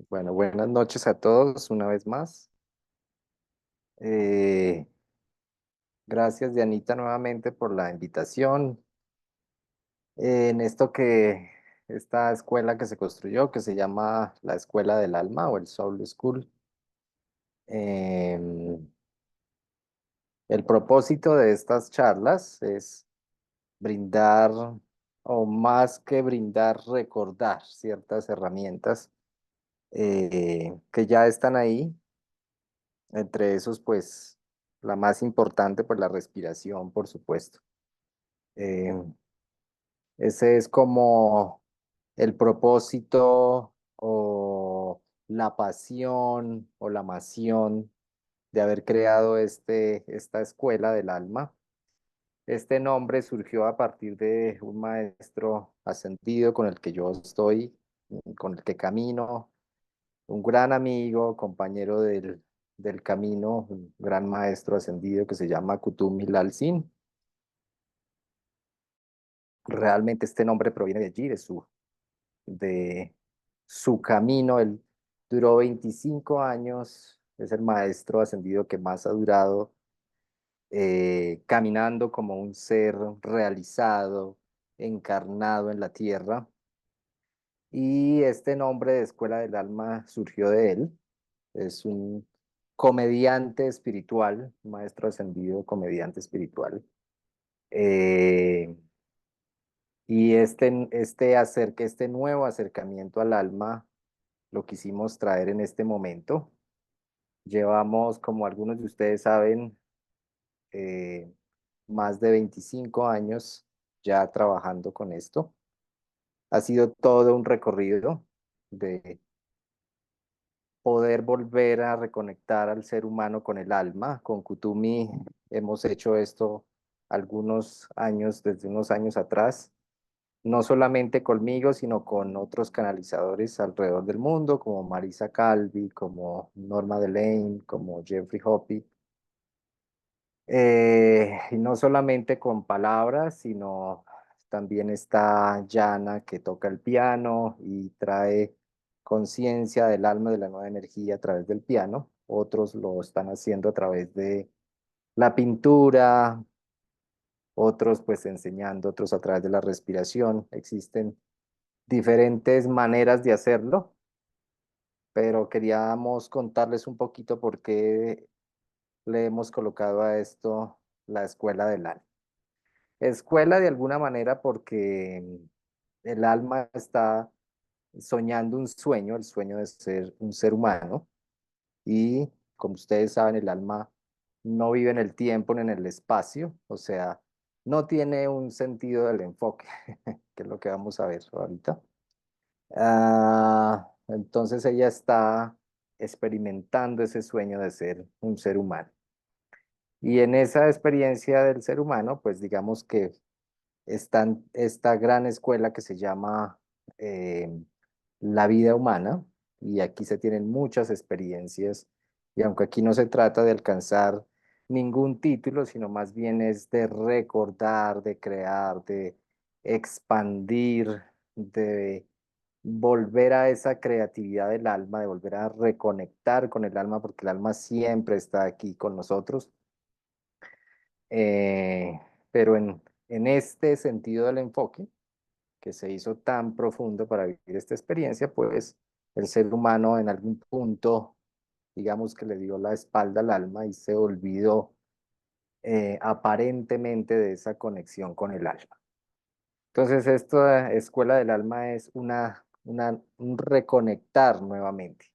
Bueno, buenas noches a todos una vez más. Eh, Gracias, Dianita, nuevamente por la invitación en esta escuela que se construyó, que se llama la Escuela del Alma o el Soul School. Em, el propósito de estas charlas es brindar, o más que brindar, recordar ciertas herramientas que ya están ahí. Entre esos, pues, la más importante, pues, la respiración, por supuesto. Eh, Ese es como el propósito o la pasión o la masión de haber creado esta escuela del alma. Este nombre surgió a partir de un maestro ascendido con el que yo estoy, con el que camino, un gran amigo, compañero del camino, un gran maestro ascendido que se llama Kuthumi Lalsin. Realmente este nombre proviene de allí, de su camino. Él duró 25 años, es el maestro ascendido que más ha durado caminando como un ser realizado, encarnado en la tierra. Y este nombre de Escuela del Alma surgió de él. Es un comediante espiritual, maestro ascendido, comediante espiritual. Eh, y este nuevo acercamiento al alma lo quisimos traer en este momento. Llevamos, como algunos de ustedes saben, eh, más de 25 años ya trabajando con esto. Ha sido todo un recorrido de poder volver a reconectar al ser humano con el alma. Con Kutumi hemos hecho esto algunos años, desde unos años atrás, no solamente conmigo, sino con otros canalizadores alrededor del mundo, como Marisa Calvi, como Norma Delane, como Jeffrey Hoppe. Y no solamente con palabras, sino también está Yana, que toca el piano y trae conciencia del alma, de la nueva energía a través del piano. Otros lo están haciendo a través de la pintura, otros pues enseñando, otros a través de la respiración. Existen diferentes maneras de hacerlo, pero queríamos contarles un poquito por qué le hemos colocado a esto la escuela del alma. Escuela de alguna manera porque el alma está soñando un sueño, el sueño de ser un ser humano, y como ustedes saben, el alma no vive en el tiempo ni en el espacio, o sea, no tiene un sentido del enfoque, que es lo que vamos a ver ahorita. Entonces ella está experimentando ese sueño de ser un ser humano. Y en esa experiencia del ser humano, pues digamos que está esta gran escuela que se llama eh, la vida humana, y aquí se tienen muchas experiencias, y aunque aquí no se trata de alcanzar ningún título, sino más bien es de recordar, de crear, de expandir, de volver a esa creatividad del alma, de volver a reconectar con el alma, porque el alma siempre está aquí con nosotros. Eh, pero en este sentido del enfoque, que se hizo tan profundo para vivir esta experiencia, pues el ser humano en algún punto, digamos que le dio la espalda al alma y se olvidó aparentemente de esa conexión con el alma. Entonces, esta escuela del alma es un reconectar nuevamente,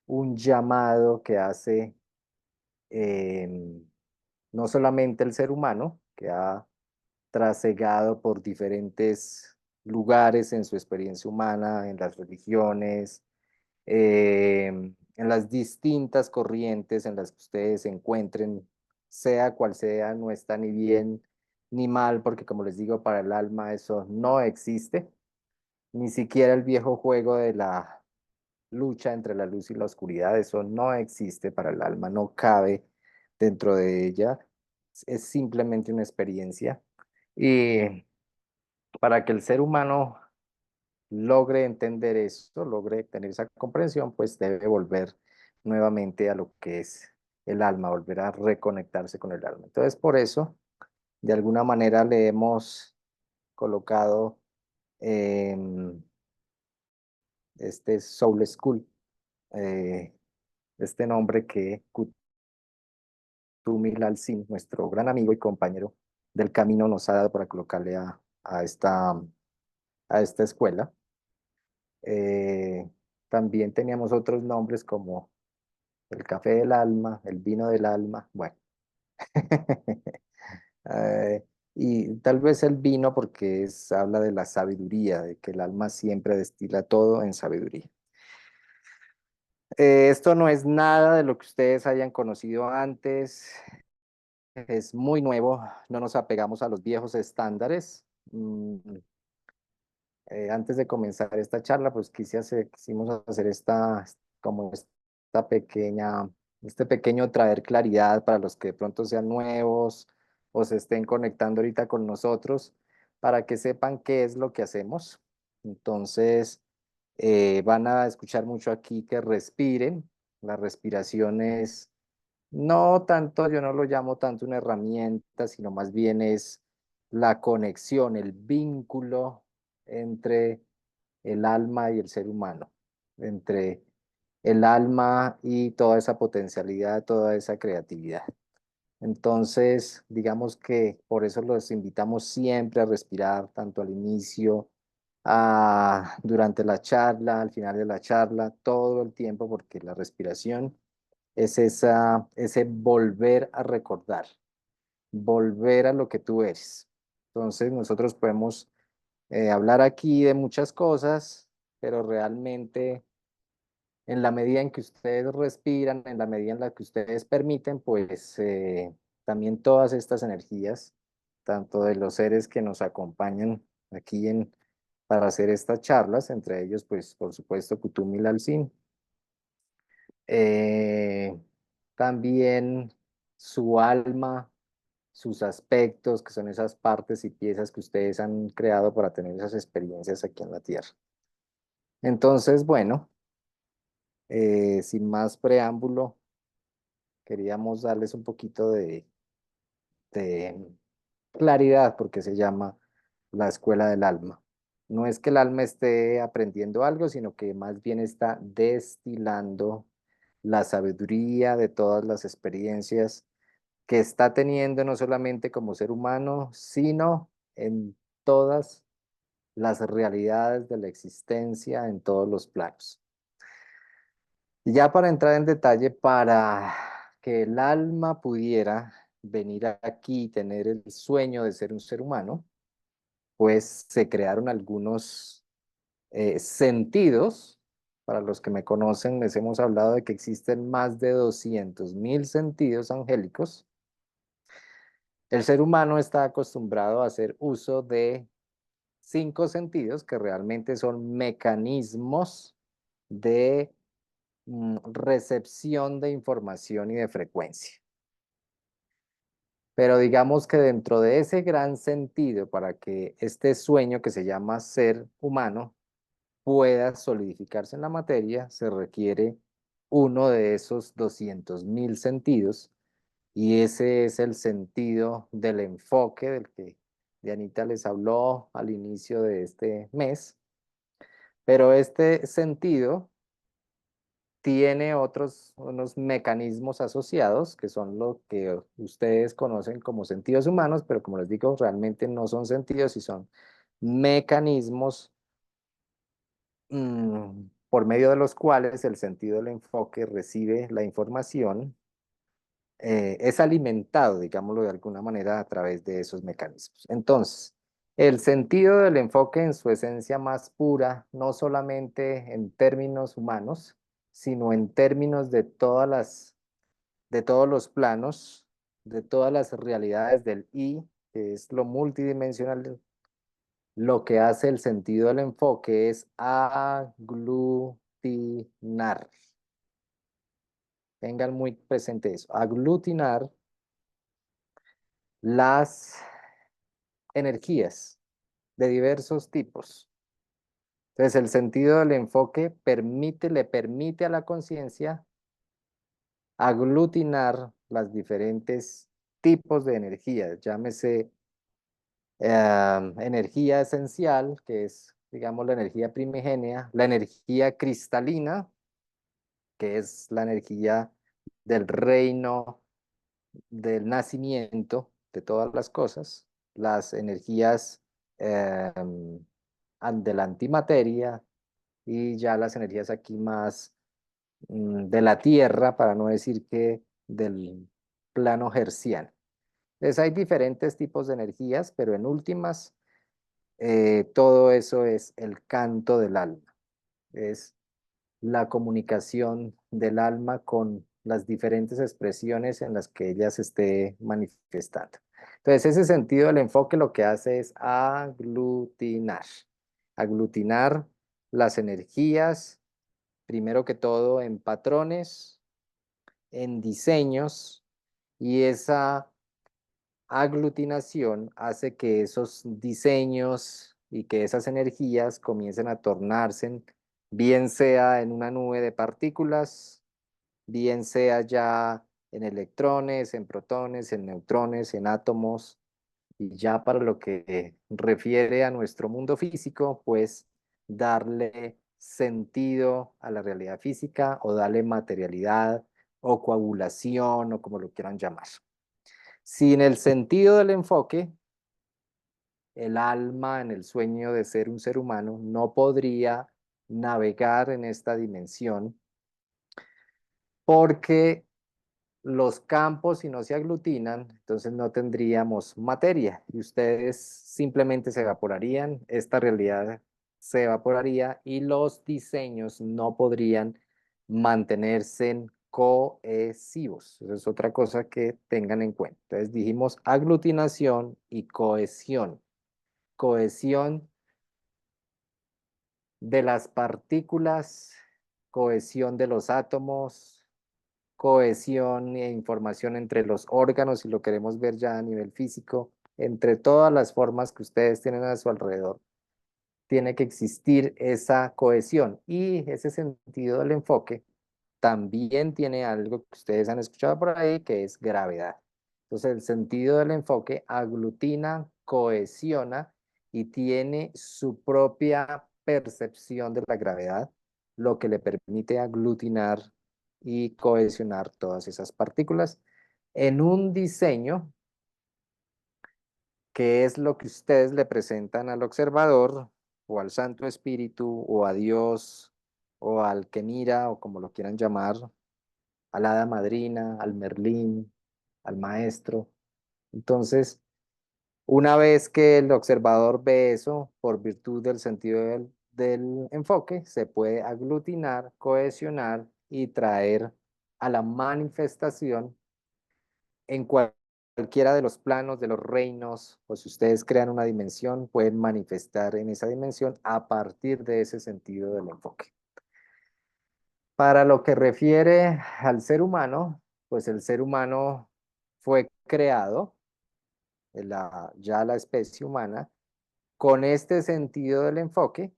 un llamado que hace eh, no solamente el ser humano, que ha trasegado por diferentes lugares en su experiencia humana, en las religiones, en las distintas corrientes en las que ustedes se encuentren, sea cual sea, no está ni bien ni mal, porque como les digo, para el alma eso no existe, ni siquiera el viejo juego de la lucha entre la luz y la oscuridad, eso no existe para el alma, no cabe dentro de ella, es simplemente una experiencia. Y para que el ser humano logre entender eso, logre tener esa comprensión, pues debe volver nuevamente a lo que es el alma, volver a reconectarse con el alma. Entonces, por eso, de alguna manera le hemos colocado este Soul School, eh, este nombre que Kutumi Lalsin, nuestro gran amigo y compañero del camino, nos ha dado para colocarle a esta escuela. Eh, También teníamos otros nombres como el café del alma, el vino del alma, bueno. Y tal vez el vino porque habla de la sabiduría, de que el alma siempre destila todo en sabiduría. Esto no es nada de lo que ustedes hayan conocido antes, es muy nuevo, no nos apegamos a los viejos estándares. Antes de comenzar esta charla, pues quisimos hacer como esta pequeña, este pequeño traer claridad para los que de pronto sean nuevos o se estén conectando ahorita con nosotros, para que sepan qué es lo que hacemos. Entonces, van a escuchar mucho aquí que respiren. La respiración es no tanto, yo no lo llamo tanto una herramienta, sino más bien es la conexión, el vínculo entre el alma y el ser humano, entre el alma y toda esa potencialidad, toda esa creatividad. Entonces, digamos que por eso los invitamos siempre a respirar, tanto al inicio, durante la charla, al final de la charla, todo el tiempo, porque la respiración es ese volver a recordar, volver a lo que tú eres. Entonces, nosotros podemos hablar aquí de muchas cosas, pero realmente en la medida en que ustedes respiran, en la medida en la que ustedes permiten, pues también todas estas energías, tanto de los seres que nos acompañan aquí para hacer estas charlas, entre ellos, pues por supuesto, Kutumi Lalsin, eh, también su alma, sus aspectos, que son esas partes y piezas que ustedes han creado para tener esas experiencias aquí en la Tierra. Entonces, bueno, sin más preámbulo, queríamos darles un poquito de claridad porque se llama la escuela del alma. No es que el alma esté aprendiendo algo, sino que más bien está destilando la sabiduría de todas las experiencias que está teniendo no solamente como ser humano, sino en todas las realidades de la existencia en todos los planos. Y ya para entrar en detalle, para que el alma pudiera venir aquí y tener el sueño de ser un ser humano, pues se crearon algunos sentidos. Para los que me conocen, les hemos hablado de que existen más de 200.000 sentidos angélicos. El ser humano está acostumbrado a hacer uso de 5 sentidos que realmente son mecanismos de recepción de información y de frecuencia. Pero digamos que dentro de ese gran sentido, para que este sueño que se llama ser humano pueda solidificarse en la materia, se requiere uno de esos 200.000 sentidos, y ese es el sentido del enfoque del que Dianita les habló al inicio de este mes. Pero este sentido tiene unos mecanismos asociados que son lo que ustedes conocen como sentidos humanos, pero como les digo, realmente no son sentidos y son mecanismos por medio de los cuales el sentido del enfoque recibe la información, es alimentado, digámoslo de alguna manera, a través de esos mecanismos. Entonces, el sentido del enfoque en su esencia más pura, no solamente en términos humanos, sino en términos de todos los planos, de todas las realidades del I, que es lo multidimensional, lo que hace el sentido del enfoque es aglutinar. Tengan muy presente eso, aglutinar las energías de diversos tipos. Entonces, el sentido del enfoque le permite a la conciencia aglutinar las diferentes tipos de energía, llámese energía esencial, que es, digamos, la energía primigenia, la energía cristalina, que es la energía del reino del nacimiento de todas las cosas, las energías eh, de la antimateria y ya las energías aquí más de la Tierra, para no decir que del plano hertziano. Entonces hay diferentes tipos de energías, pero en últimas, todo eso es el canto del alma, es la comunicación del alma con las diferentes expresiones en las que ella se esté manifestando. Entonces, ese sentido del enfoque lo que hace es aglutinar las energías, primero que todo en patrones, en diseños, y esa aglutinación hace que esos diseños y que esas energías comiencen a tornarse, bien sea en una nube de partículas, bien sea ya en electrones, en protones, en neutrones, en átomos, y ya para lo que refiere a nuestro mundo físico, pues darle sentido a la realidad física o darle materialidad o coagulación o como lo quieran llamar. Sin el sentido del enfoque, el alma en el sueño de ser un ser humano no podría navegar en esta dimensión porque los campos, si no se aglutinan, entonces no tendríamos materia y ustedes simplemente se evaporarían, esta realidad se evaporaría y los diseños no podrían mantenerse cohesivos. Esa es otra cosa que tengan en cuenta. Entonces dijimos aglutinación y cohesión. Cohesión de las partículas, cohesión de los átomos, cohesión e información entre los órganos, si lo queremos ver ya a nivel físico, entre todas las formas que ustedes tienen a su alrededor, tiene que existir esa cohesión y ese sentido del enfoque también tiene algo que ustedes han escuchado por ahí, que es gravedad. Entonces, el sentido del enfoque aglutina, cohesiona y tiene su propia percepción de la gravedad, lo que le permite aglutinar y cohesionar todas esas partículas en un diseño que es lo que ustedes le presentan al observador o al Santo Espíritu o a Dios o al que mira o como lo quieran llamar, al hada madrina, al Merlín, al maestro. Entonces, una vez que el observador ve eso, por virtud del sentido del enfoque, se puede aglutinar, cohesionar y traer a la manifestación en cualquiera de los planos de los reinos, o si ustedes crean una dimensión, pueden manifestar en esa dimensión a partir de ese sentido del enfoque. Para lo que refiere al ser humano, pues el ser humano fue creado, ya la especie humana, con este sentido del enfoque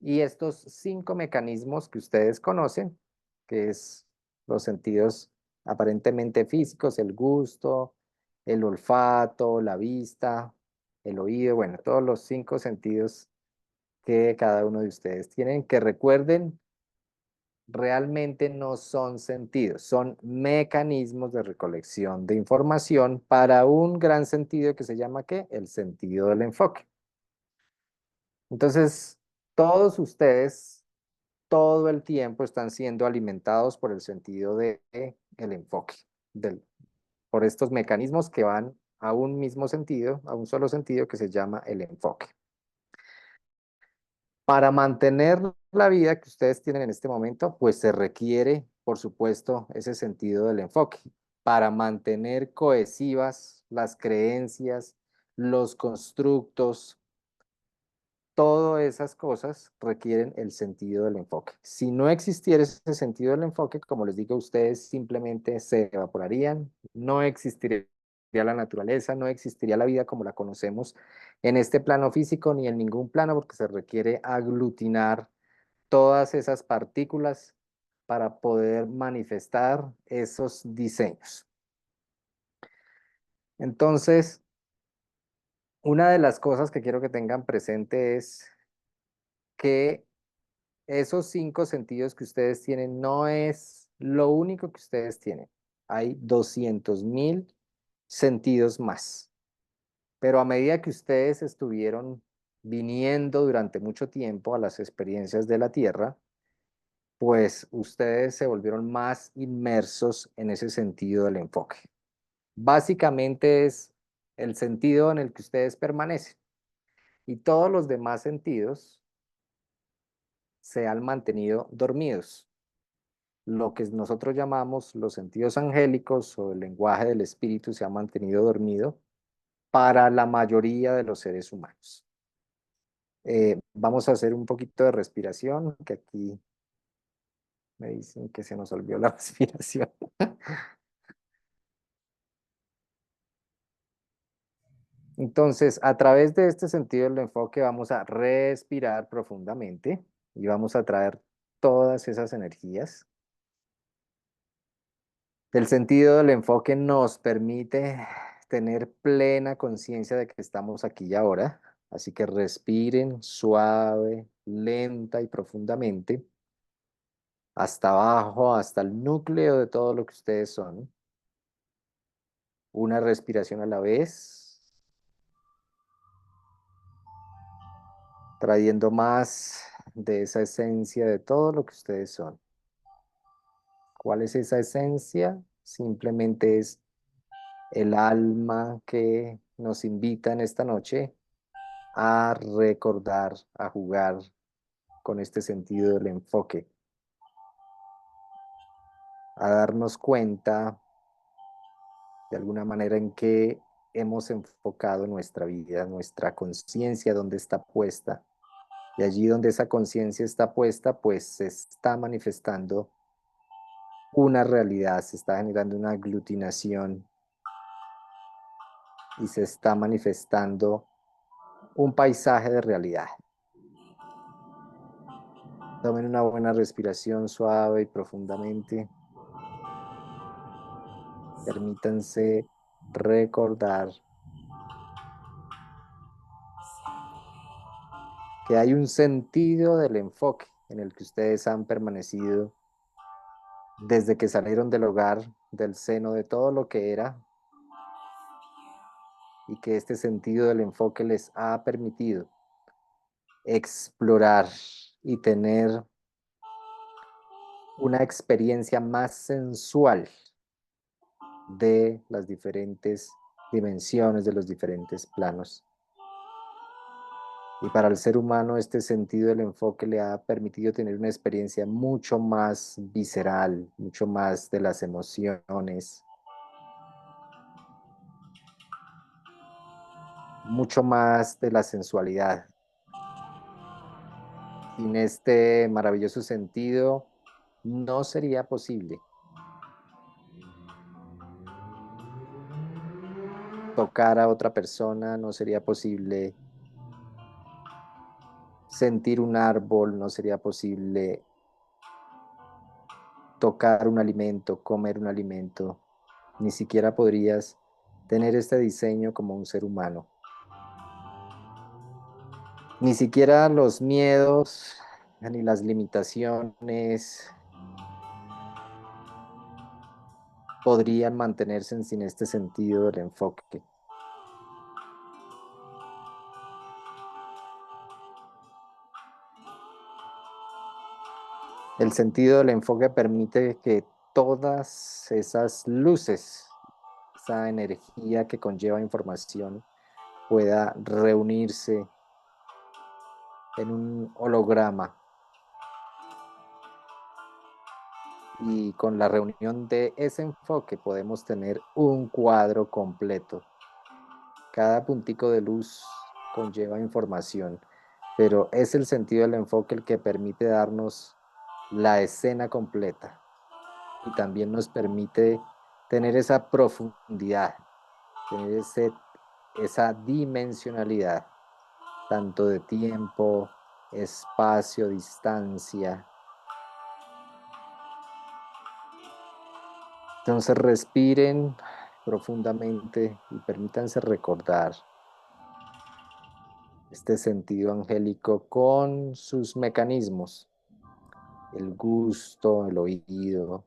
y estos 5 mecanismos que ustedes conocen, que es los sentidos aparentemente físicos, el gusto, el olfato, la vista, el oído, bueno, todos los 5 sentidos que cada uno de ustedes tienen, que recuerden realmente no son sentidos, son mecanismos de recolección de información para un gran sentido que se llama ¿qué? El sentido del enfoque. Entonces, todos ustedes todo el tiempo están siendo alimentados por el sentido de el enfoque, por estos mecanismos que van a un mismo sentido, a un solo sentido que se llama el enfoque. Para mantener la vida que ustedes tienen en este momento, pues se requiere, por supuesto, ese sentido del enfoque. Para mantener cohesivas las creencias, los constructos, todas esas cosas requieren el sentido del enfoque. Si no existiera ese sentido del enfoque, como les digo, ustedes simplemente se evaporarían, no existiría la naturaleza, no existiría la vida como la conocemos en este plano físico ni en ningún plano, porque se requiere aglutinar todas esas partículas para poder manifestar esos diseños. Entonces, una de las cosas que quiero que tengan presente es que esos 5 sentidos que ustedes tienen no es lo único que ustedes tienen. Hay 200.000 sentidos más. Pero a medida que ustedes estuvieron viniendo durante mucho tiempo a las experiencias de la Tierra, pues ustedes se volvieron más inmersos en ese sentido del enfoque. Básicamente es el sentido en el que ustedes permanecen. Y todos los demás sentidos se han mantenido dormidos. Lo que nosotros llamamos los sentidos angélicos o el lenguaje del espíritu se ha mantenido dormido para la mayoría de los seres humanos. Vamos a hacer un poquito de respiración, que aquí me dicen que se nos olvidó la respiración. Entonces, a través de este sentido del enfoque vamos a respirar profundamente y vamos a traer todas esas energías. El sentido del enfoque nos permite tener plena conciencia de que estamos aquí y ahora. Así que respiren suave, lenta y profundamente hasta abajo, hasta el núcleo de todo lo que ustedes son. Una respiración a la vez, trayendo más de esa esencia de todo lo que ustedes son. ¿Cuál es esa esencia? Simplemente es el alma que nos invita en esta noche a recordar, a jugar con este sentido del enfoque, a darnos cuenta de alguna manera en que hemos enfocado nuestra vida, nuestra conciencia, dónde está puesta. Y allí donde esa conciencia está puesta, pues se está manifestando una realidad, se está generando una aglutinación y se está manifestando un paisaje de realidad. Tomen una buena respiración suave y profundamente. Permítanse recordar que hay un sentido del enfoque en el que ustedes han permanecido desde que salieron del hogar, del seno de todo lo que era, y que este sentido del enfoque les ha permitido explorar y tener una experiencia más sensual de las diferentes dimensiones, de los diferentes planos. Y para el ser humano este sentido del enfoque le ha permitido tener una experiencia mucho más visceral, mucho más de las emociones, mucho más de la sensualidad. Sin este maravilloso sentido no sería posible tocar a otra persona, no sería posible sentir un árbol, no sería posible tocar un alimento, comer un alimento, ni siquiera podrías tener este diseño como un ser humano. Ni siquiera los miedos, ni las limitaciones podrían mantenerse sin este sentido del enfoque. El sentido del enfoque permite que todas esas luces, esa energía que conlleva información, pueda reunirse en un holograma. Y con la reunión de ese enfoque podemos tener un cuadro completo. Cada puntico de luz conlleva información, pero es el sentido del enfoque el que permite darnos la escena completa y también nos permite tener esa profundidad tener esa dimensionalidad, tanto de tiempo, espacio, distancia. Entonces respiren profundamente y permítanse recordar este sentido angélico con sus mecanismos, el gusto, el oído,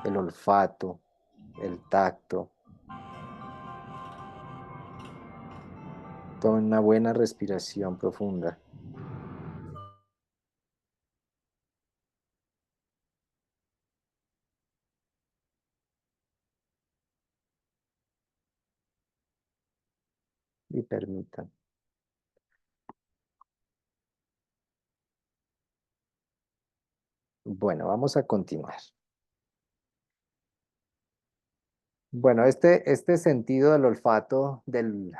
el olfato, el tacto. Tomen una buena respiración profunda y permitan. Bueno, vamos a continuar. Bueno, este sentido del olfato, del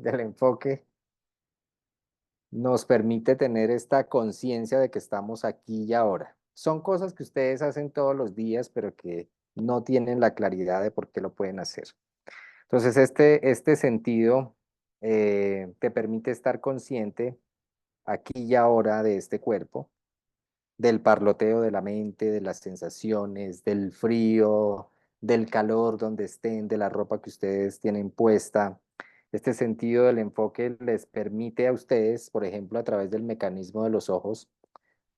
enfoque, nos permite tener esta conciencia de que estamos aquí y ahora. Son cosas que ustedes hacen todos los días, pero que no tienen la claridad de por qué lo pueden hacer. Entonces, este sentido te permite estar consciente aquí y ahora de este cuerpo, del parloteo de la mente, de las sensaciones, del frío, del calor donde estén, de la ropa que ustedes tienen puesta. Este sentido del enfoque les permite a ustedes, por ejemplo, a través del mecanismo de los ojos,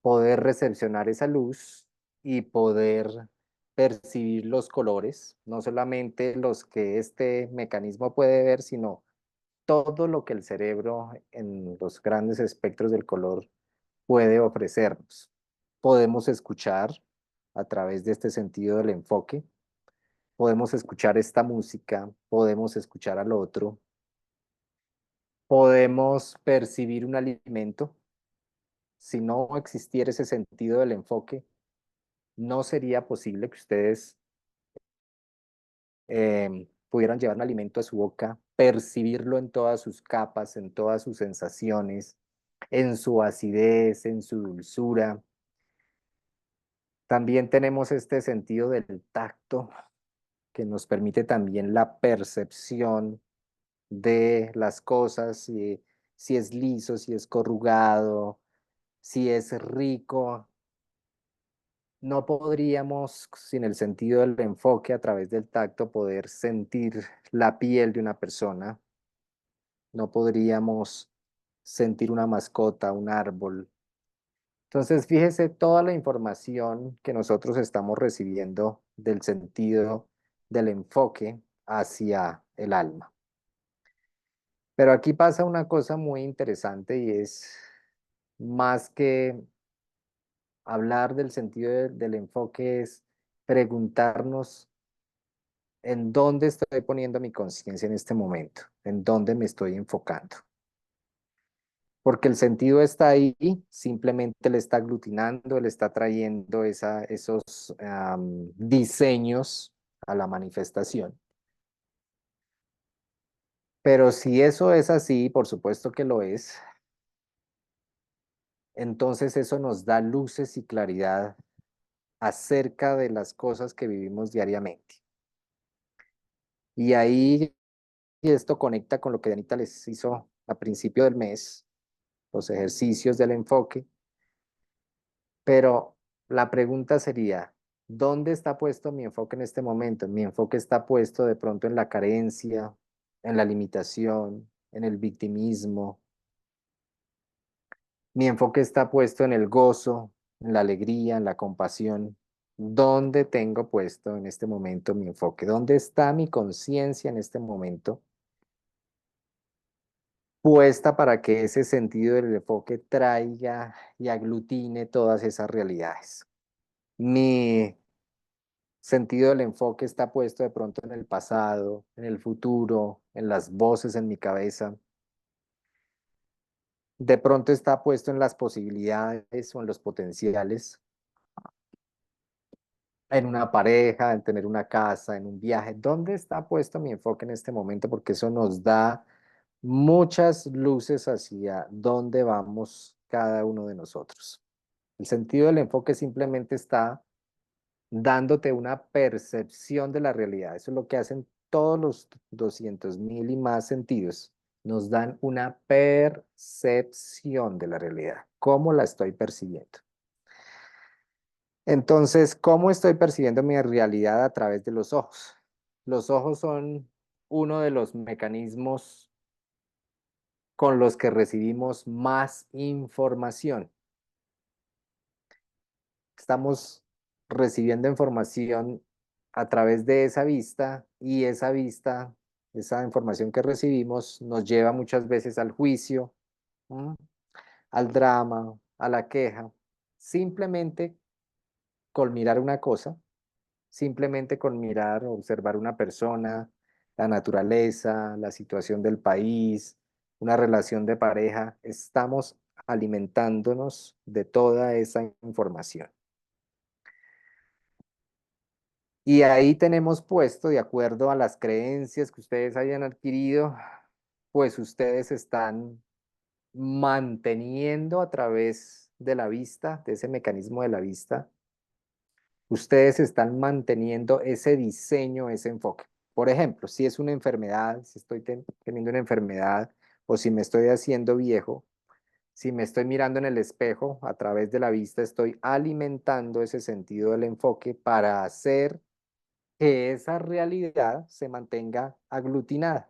poder recepcionar esa luz y poder percibir los colores, no solamente los que este mecanismo puede ver, sino todo lo que el cerebro en los grandes espectros del color puede ofrecernos. Podemos escuchar a través de este sentido del enfoque, podemos escuchar esta música, podemos escuchar al otro, podemos percibir un alimento. Si no existiera ese sentido del enfoque, no sería posible que ustedes pudieran llevar un alimento a su boca, percibirlo en todas sus capas, en todas sus sensaciones, en su acidez, en su dulzura. También tenemos este sentido del tacto que nos permite también la percepción de las cosas, si es liso, si es corrugado, si es rico. No podríamos, sin el sentido del enfoque a través del tacto, poder sentir la piel de una persona. No podríamos sentir una mascota, un árbol. Entonces, fíjese toda la información que nosotros estamos recibiendo del sentido del enfoque hacia el alma. Pero aquí pasa una cosa muy interesante y es más que hablar del sentido del enfoque, es preguntarnos en dónde estoy poniendo mi conciencia en este momento, en dónde me estoy enfocando. Porque el sentido está ahí, simplemente le está aglutinando, le está trayendo esos diseños a la manifestación. Pero si eso es así, por supuesto que lo es, entonces eso nos da luces y claridad acerca de las cosas que vivimos diariamente. Y ahí esto conecta con lo que Anita les hizo a principio del mes, los ejercicios del enfoque, pero la pregunta sería, ¿dónde está puesto mi enfoque en este momento? Mi enfoque está puesto de pronto en la carencia, en la limitación, en el victimismo. Mi enfoque está puesto en el gozo, en la alegría, en la compasión. ¿Dónde tengo puesto en este momento mi enfoque? ¿Dónde está mi conciencia en este momento puesta para que ese sentido del enfoque traiga y aglutine todas esas realidades? Mi sentido del enfoque está puesto de pronto en el pasado, en el futuro, en las voces en mi cabeza. De pronto está puesto en las posibilidades o en los potenciales, en una pareja, en tener una casa, en un viaje. ¿Dónde está puesto mi enfoque en este momento? Porque eso nos da muchas luces hacia dónde vamos cada uno de nosotros. El sentido del enfoque simplemente está dándote una percepción de la realidad. Eso es lo que hacen todos los 200.000 y más sentidos nos dan una percepción de la realidad, cómo la estoy percibiendo. Entonces, ¿cómo estoy percibiendo mi realidad a través de los ojos? Los ojos son uno de los mecanismos con los que recibimos más información. Estamos recibiendo información a través de esa vista y esa vista, esa información que recibimos nos lleva muchas veces al juicio, ¿m? Al drama, a la queja, simplemente con mirar una cosa, simplemente con mirar, observar una persona, la naturaleza, la situación del país, una relación de pareja, estamos alimentándonos de toda esa información. Y ahí tenemos puesto, de acuerdo a las creencias que ustedes hayan adquirido, pues ustedes están manteniendo a través de la vista, de ese mecanismo de la vista, ustedes están manteniendo ese diseño, ese enfoque. Por ejemplo, si es una enfermedad, si estoy teniendo una enfermedad o si me estoy haciendo viejo, si me estoy mirando en el espejo a través de la vista, estoy alimentando ese sentido del enfoque para hacer que esa realidad se mantenga aglutinada.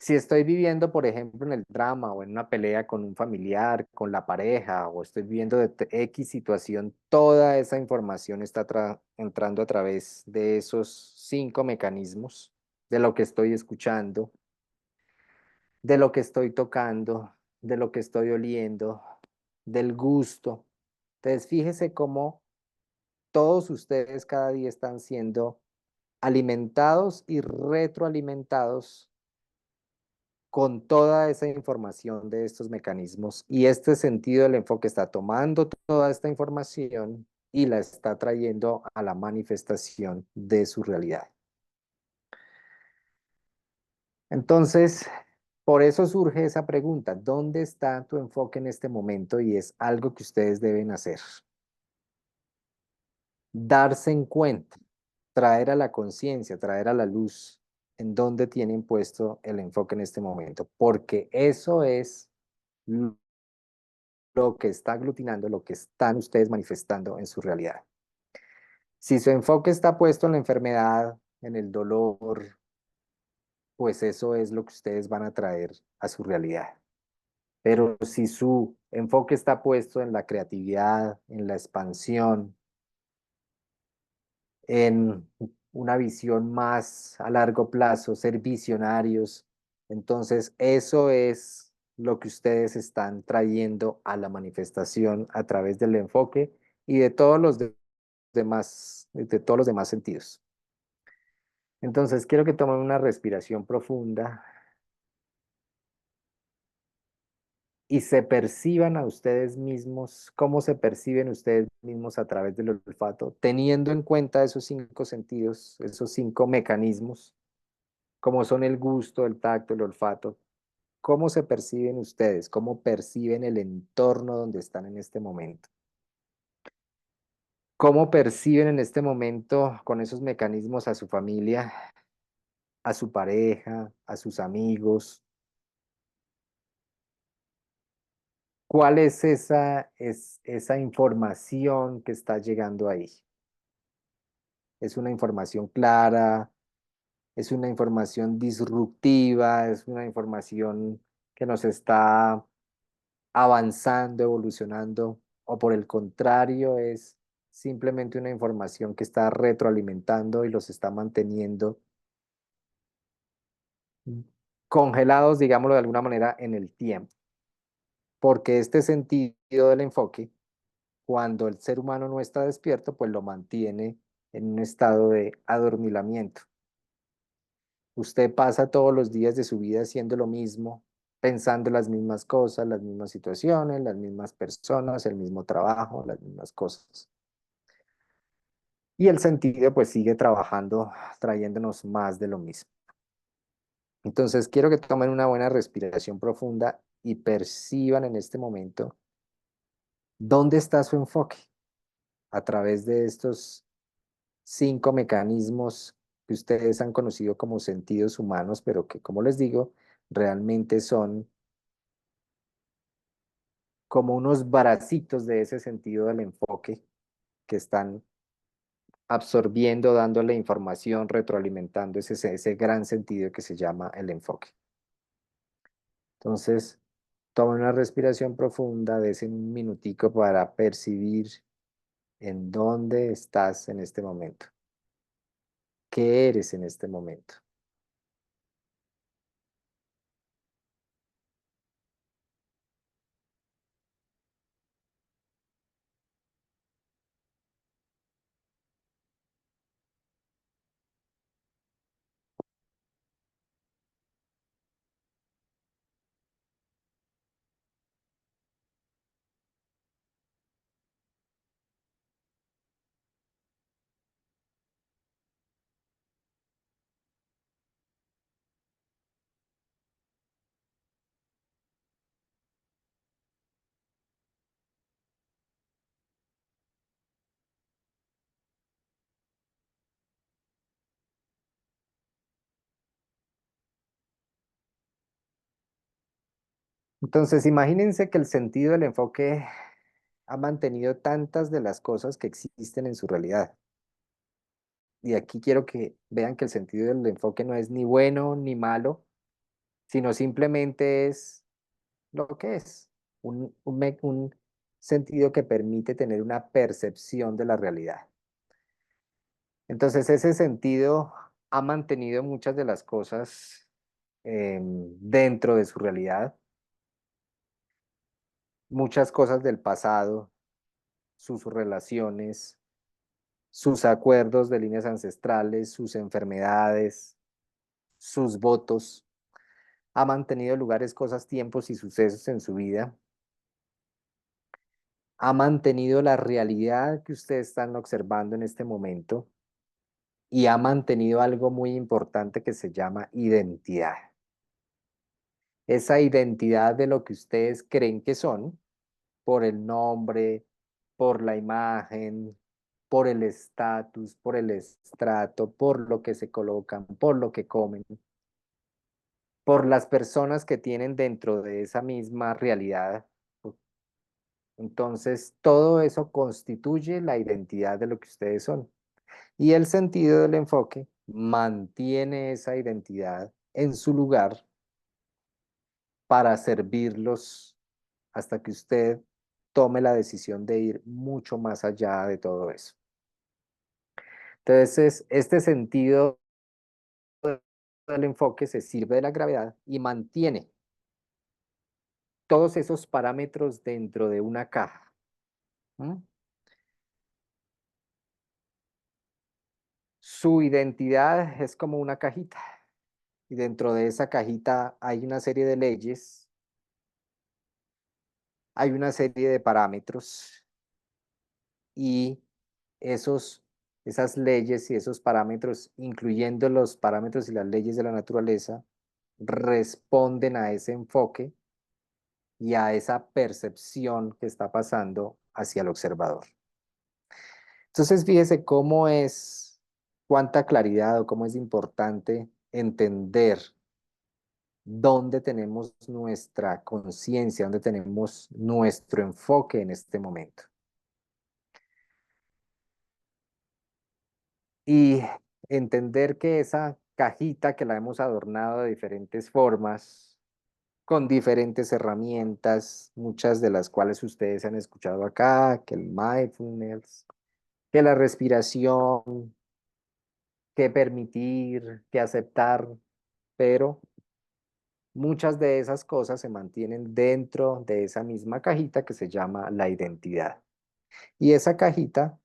Si estoy viviendo, por ejemplo, en el drama o en una pelea con un familiar, con la pareja, o estoy viviendo de X situación, toda esa información está entrando a través de esos 5 mecanismos, de lo que estoy escuchando, de lo que estoy tocando, de lo que estoy oliendo, del gusto. Entonces, fíjese cómo todos ustedes cada día están siendo alimentados y retroalimentados con toda esa información de estos mecanismos, y este sentido del enfoque está tomando toda esta información y la está trayendo a la manifestación de su realidad. Entonces, por eso surge esa pregunta: ¿dónde está tu enfoque en este momento? Y es algo que ustedes deben hacer. Darse en cuenta, traer a la conciencia, traer a la luz en dónde tienen puesto el enfoque en este momento, porque eso es lo que está aglutinando, lo que están ustedes manifestando en su realidad. Si su enfoque está puesto en la enfermedad, en el dolor, pues eso es lo que ustedes van a traer a su realidad. Pero si su enfoque está puesto en la creatividad, en la expansión, en una visión más a largo plazo, ser visionarios, entonces eso es lo que ustedes están trayendo a la manifestación a través del enfoque y de todos los de todos los demás sentidos. Entonces quiero que tomen una respiración profunda y se perciban a ustedes mismos, cómo se perciben ustedes mismos a través del olfato, teniendo en cuenta esos 5 sentidos, esos 5 mecanismos, como son el gusto, el tacto, el olfato. ¿Cómo se perciben ustedes? ¿Cómo perciben el entorno donde están en este momento? ¿Cómo perciben en este momento con esos mecanismos a su familia, a su pareja, a sus amigos? ¿Cuál es esa información que está llegando ahí? ¿Es una información clara? ¿Es una información disruptiva? ¿Es una información que nos está avanzando, evolucionando? ¿O por el contrario, es simplemente una información que está retroalimentando y los está manteniendo congelados, digámoslo de alguna manera, en el tiempo? Porque este sentido del enfoque, cuando el ser humano no está despierto, pues lo mantiene en un estado de adormilamiento. Usted pasa todos los días de su vida haciendo lo mismo, pensando las mismas cosas, las mismas situaciones, las mismas personas, el mismo trabajo, las mismas cosas. Y el sentido pues sigue trabajando, trayéndonos más de lo mismo. Entonces quiero que tomen una buena respiración profunda y perciban en este momento dónde está su enfoque a través de estos 5 mecanismos que ustedes han conocido como sentidos humanos, pero que, como les digo, realmente son como unos bracitos de ese sentido del enfoque que están absorbiendo, dándole información, retroalimentando ese gran sentido que se llama el enfoque. Entonces, toma una respiración profunda, dése un minutico para percibir en dónde estás en este momento, qué eres en este momento. Entonces, imagínense que el sentido del enfoque ha mantenido tantas de las cosas que existen en su realidad. Y aquí quiero que vean que el sentido del enfoque no es ni bueno ni malo, sino simplemente es lo que es, un sentido que permite tener una percepción de la realidad. Entonces, ese sentido ha mantenido muchas de las cosas dentro de su realidad, muchas cosas del pasado, sus relaciones, sus acuerdos de líneas ancestrales, sus enfermedades, sus votos. Ha mantenido lugares, cosas, tiempos y sucesos en su vida. Ha mantenido la realidad que ustedes están observando en este momento y ha mantenido algo muy importante que se llama identidad. Esa identidad de lo que ustedes creen que son, por el nombre, por la imagen, por el estatus, por el estrato, por lo que se colocan, por lo que comen, por las personas que tienen dentro de esa misma realidad. Entonces, todo eso constituye la identidad de lo que ustedes son. Y el sentido del enfoque mantiene esa identidad en su lugar para servirlos hasta que usted tome la decisión de ir mucho más allá de todo eso. Entonces, este sentido del enfoque se sirve de la gravedad y mantiene todos esos parámetros dentro de una caja. ¿M? Su identidad es como una cajita y dentro de esa cajita hay una serie de leyes, hay una serie de parámetros y esos, esas leyes y esos parámetros, incluyendo los parámetros y las leyes de la naturaleza, responden a ese enfoque y a esa percepción que está pasando hacia el observador. Entonces, fíjese cómo es, cuánta claridad o cómo es importante entender dónde tenemos nuestra conciencia, dónde tenemos nuestro enfoque en este momento. Y entender que esa cajita que la hemos adornado de diferentes formas, con diferentes herramientas, muchas de las cuales ustedes han escuchado acá, que el mindfulness, que la respiración, que permitir, que aceptar, pero muchas de esas cosas se mantienen dentro de esa misma cajita que se llama la identidad. Y esa cajita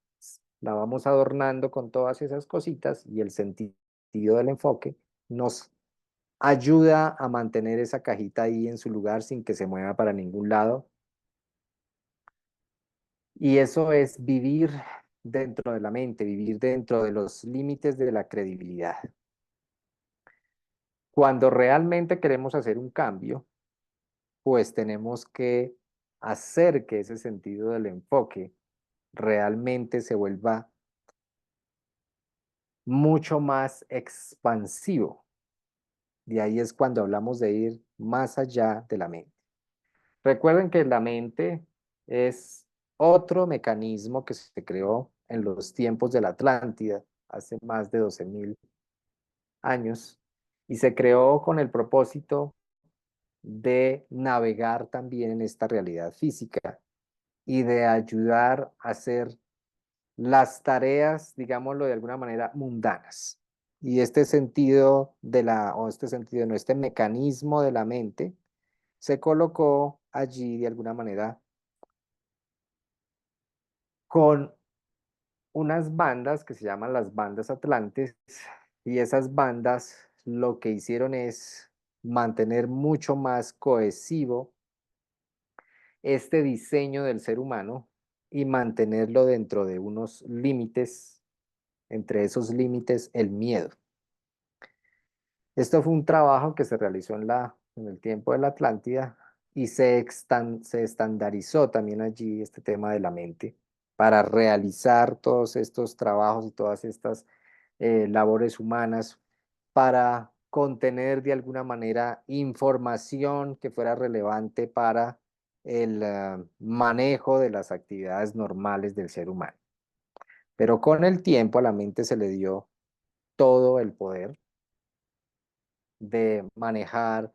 la vamos adornando con todas esas cositas y el sentido del enfoque nos ayuda a mantener esa cajita ahí en su lugar sin que se mueva para ningún lado. Y eso es vivir dentro de la mente, vivir dentro de los límites de la credibilidad. Cuando realmente queremos hacer un cambio, pues tenemos que hacer que ese sentido del enfoque realmente se vuelva mucho más expansivo. De ahí es cuando hablamos de ir más allá de la mente. Recuerden que la mente es otro mecanismo que se creó en los tiempos de la Atlántida, hace más de 12.000 años, y se creó con el propósito de navegar también en esta realidad física y de ayudar a hacer las tareas, digámoslo de alguna manera, mundanas. Y este sentido este sentido, no, este mecanismo de la mente se colocó allí de alguna manera con unas bandas que se llaman las bandas atlantes, y esas bandas lo que hicieron es mantener mucho más cohesivo este diseño del ser humano y mantenerlo dentro de unos límites, entre esos límites el miedo. Esto fue un trabajo que se realizó en el tiempo de la Atlántida y se estandarizó también allí este tema de la mente para realizar todos estos trabajos y todas estas labores humanas para contener de alguna manera información que fuera relevante para el manejo de las actividades normales del ser humano. Pero con el tiempo a la mente se le dio todo el poder de manejar,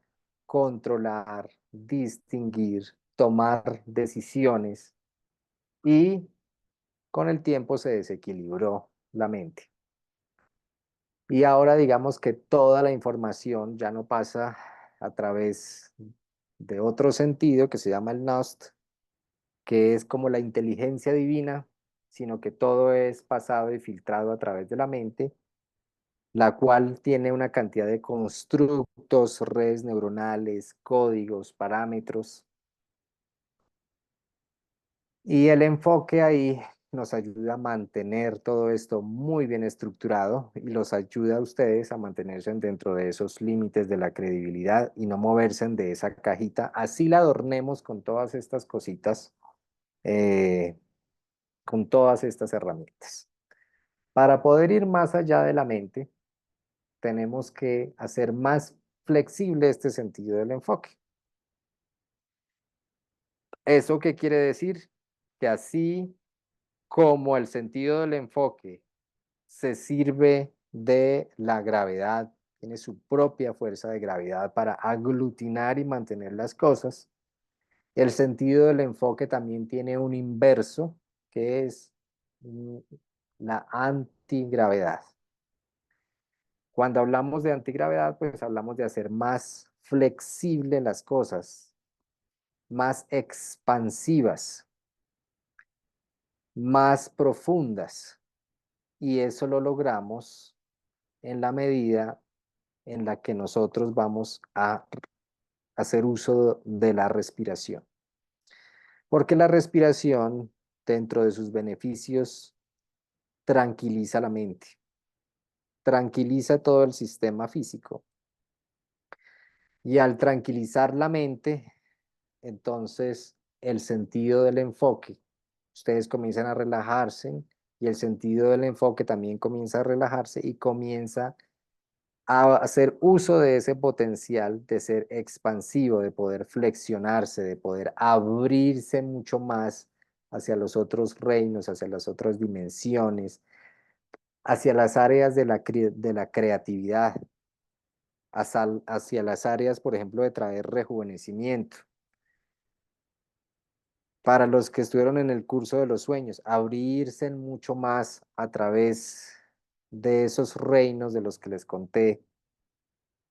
controlar, distinguir, tomar decisiones, y con el tiempo se desequilibró la mente. Y ahora digamos que toda la información ya no pasa a través de otro sentido que se llama el Nost, que es como la inteligencia divina, sino que todo es pasado y filtrado a través de la mente, la cual tiene una cantidad de constructos, redes neuronales, códigos, parámetros, y el enfoque ahí nos ayuda a mantener todo esto muy bien estructurado y los ayuda a ustedes a mantenerse dentro de esos límites de la credibilidad y no moverse de esa cajita. Así la adornemos con todas estas cositas, eh, con todas estas herramientas. Para poder ir más allá de la mente, tenemos que hacer más flexible este sentido del enfoque. ¿Eso qué quiere decir? Que así como el sentido del enfoque se sirve de la gravedad, tiene su propia fuerza de gravedad para aglutinar y mantener las cosas, el sentido del enfoque también tiene un inverso, que es mm, la antigravedad. Cuando hablamos de antigravedad, pues hablamos de hacer más flexible las cosas, más expansivas, más profundas. Y eso lo logramos en la medida en la que nosotros vamos a hacer uso de la respiración. Porque la respiración, dentro de sus beneficios, tranquiliza la mente, tranquiliza todo el sistema físico. Y al tranquilizar la mente, entonces el sentido del enfoque, ustedes comienzan a relajarse y el sentido del enfoque también comienza a relajarse y comienza a hacer uso de ese potencial de ser expansivo, de poder flexionarse, de poder abrirse mucho más hacia los otros reinos, hacia las otras dimensiones, hacia las áreas de la creatividad, hacia las áreas, por ejemplo, de traer rejuvenecimiento. Para los que estuvieron en el curso de los sueños, abrirse mucho más a través de esos reinos de los que les conté,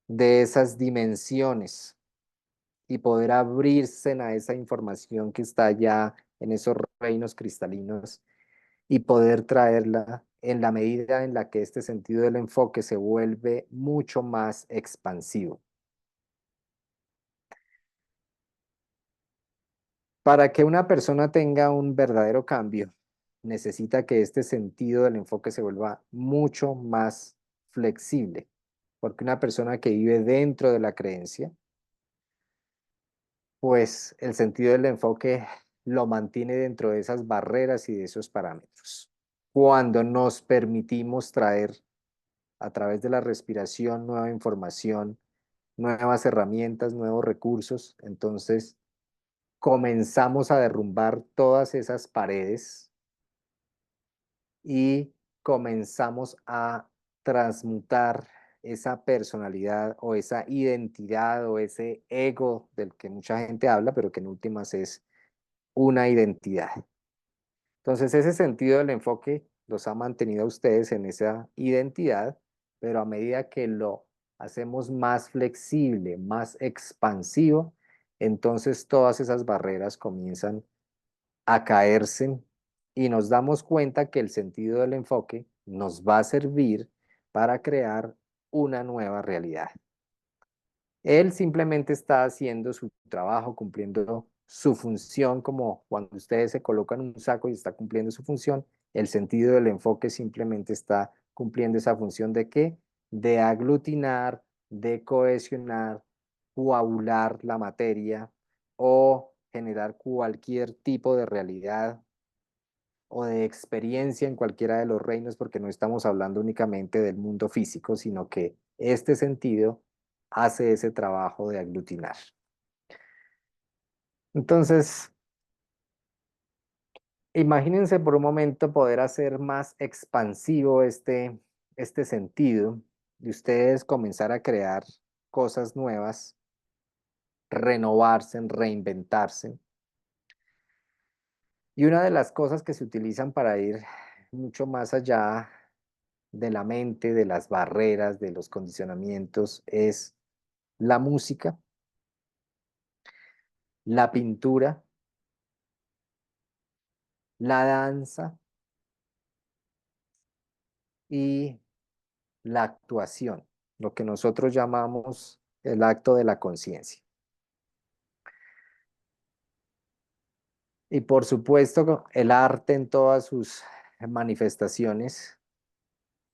de esas dimensiones, y poder abrirse a esa información que está ya en esos reinos cristalinos y poder traerla en la medida en la que este sentido del enfoque se vuelve mucho más expansivo. Para que una persona tenga un verdadero cambio, necesita que este sentido del enfoque se vuelva mucho más flexible, porque una persona que vive dentro de la creencia, pues el sentido del enfoque lo mantiene dentro de esas barreras y de esos parámetros. Cuando nos permitimos traer a través de la respiración, nueva información, nuevas herramientas, nuevos recursos. Entonces, comenzamos a derrumbar todas esas paredes y comenzamos a transmutar esa personalidad o esa identidad o ese ego del que mucha gente habla, pero que en últimas es una identidad. Entonces, ese sentido del enfoque los ha mantenido a ustedes en esa identidad, pero a medida que lo hacemos más flexible, más expansivo, entonces todas esas barreras comienzan a caerse y nos damos cuenta que el sentido del enfoque nos va a servir para crear una nueva realidad. Él simplemente está haciendo su trabajo, cumpliendo su función, como cuando ustedes se colocan un saco y está cumpliendo su función. El sentido del enfoque simplemente está cumpliendo esa función de qué? De aglutinar, de cohesionar, coagular la materia o generar cualquier tipo de realidad o de experiencia en cualquiera de los reinos, porque no estamos hablando únicamente del mundo físico, sino que este sentido hace ese trabajo de aglutinar. Entonces, imagínense por un momento poder hacer más expansivo este sentido y ustedes comenzar a crear cosas nuevas, renovarse, reinventarse. Y una de las cosas que se utilizan para ir mucho más allá de la mente, de las barreras, de los condicionamientos, es la música, la pintura, la danza y la actuación, lo que nosotros llamamos el acto de la conciencia. Y por supuesto, el arte en todas sus manifestaciones.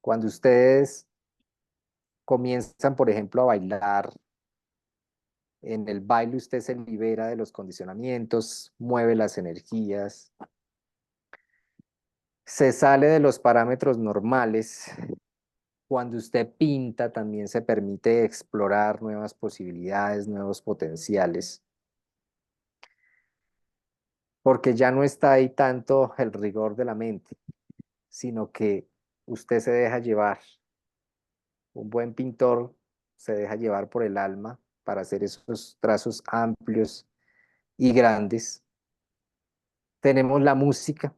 Cuando ustedes comienzan, por ejemplo, a bailar, en el baile usted se libera de los condicionamientos, mueve las energías, se sale de los parámetros normales. Cuando usted pinta, también se permite explorar nuevas posibilidades, nuevos potenciales, porque ya no está ahí tanto el rigor de la mente, sino que usted se deja llevar. Un buen pintor se deja llevar por el alma para hacer esos trazos amplios y grandes. Tenemos la música.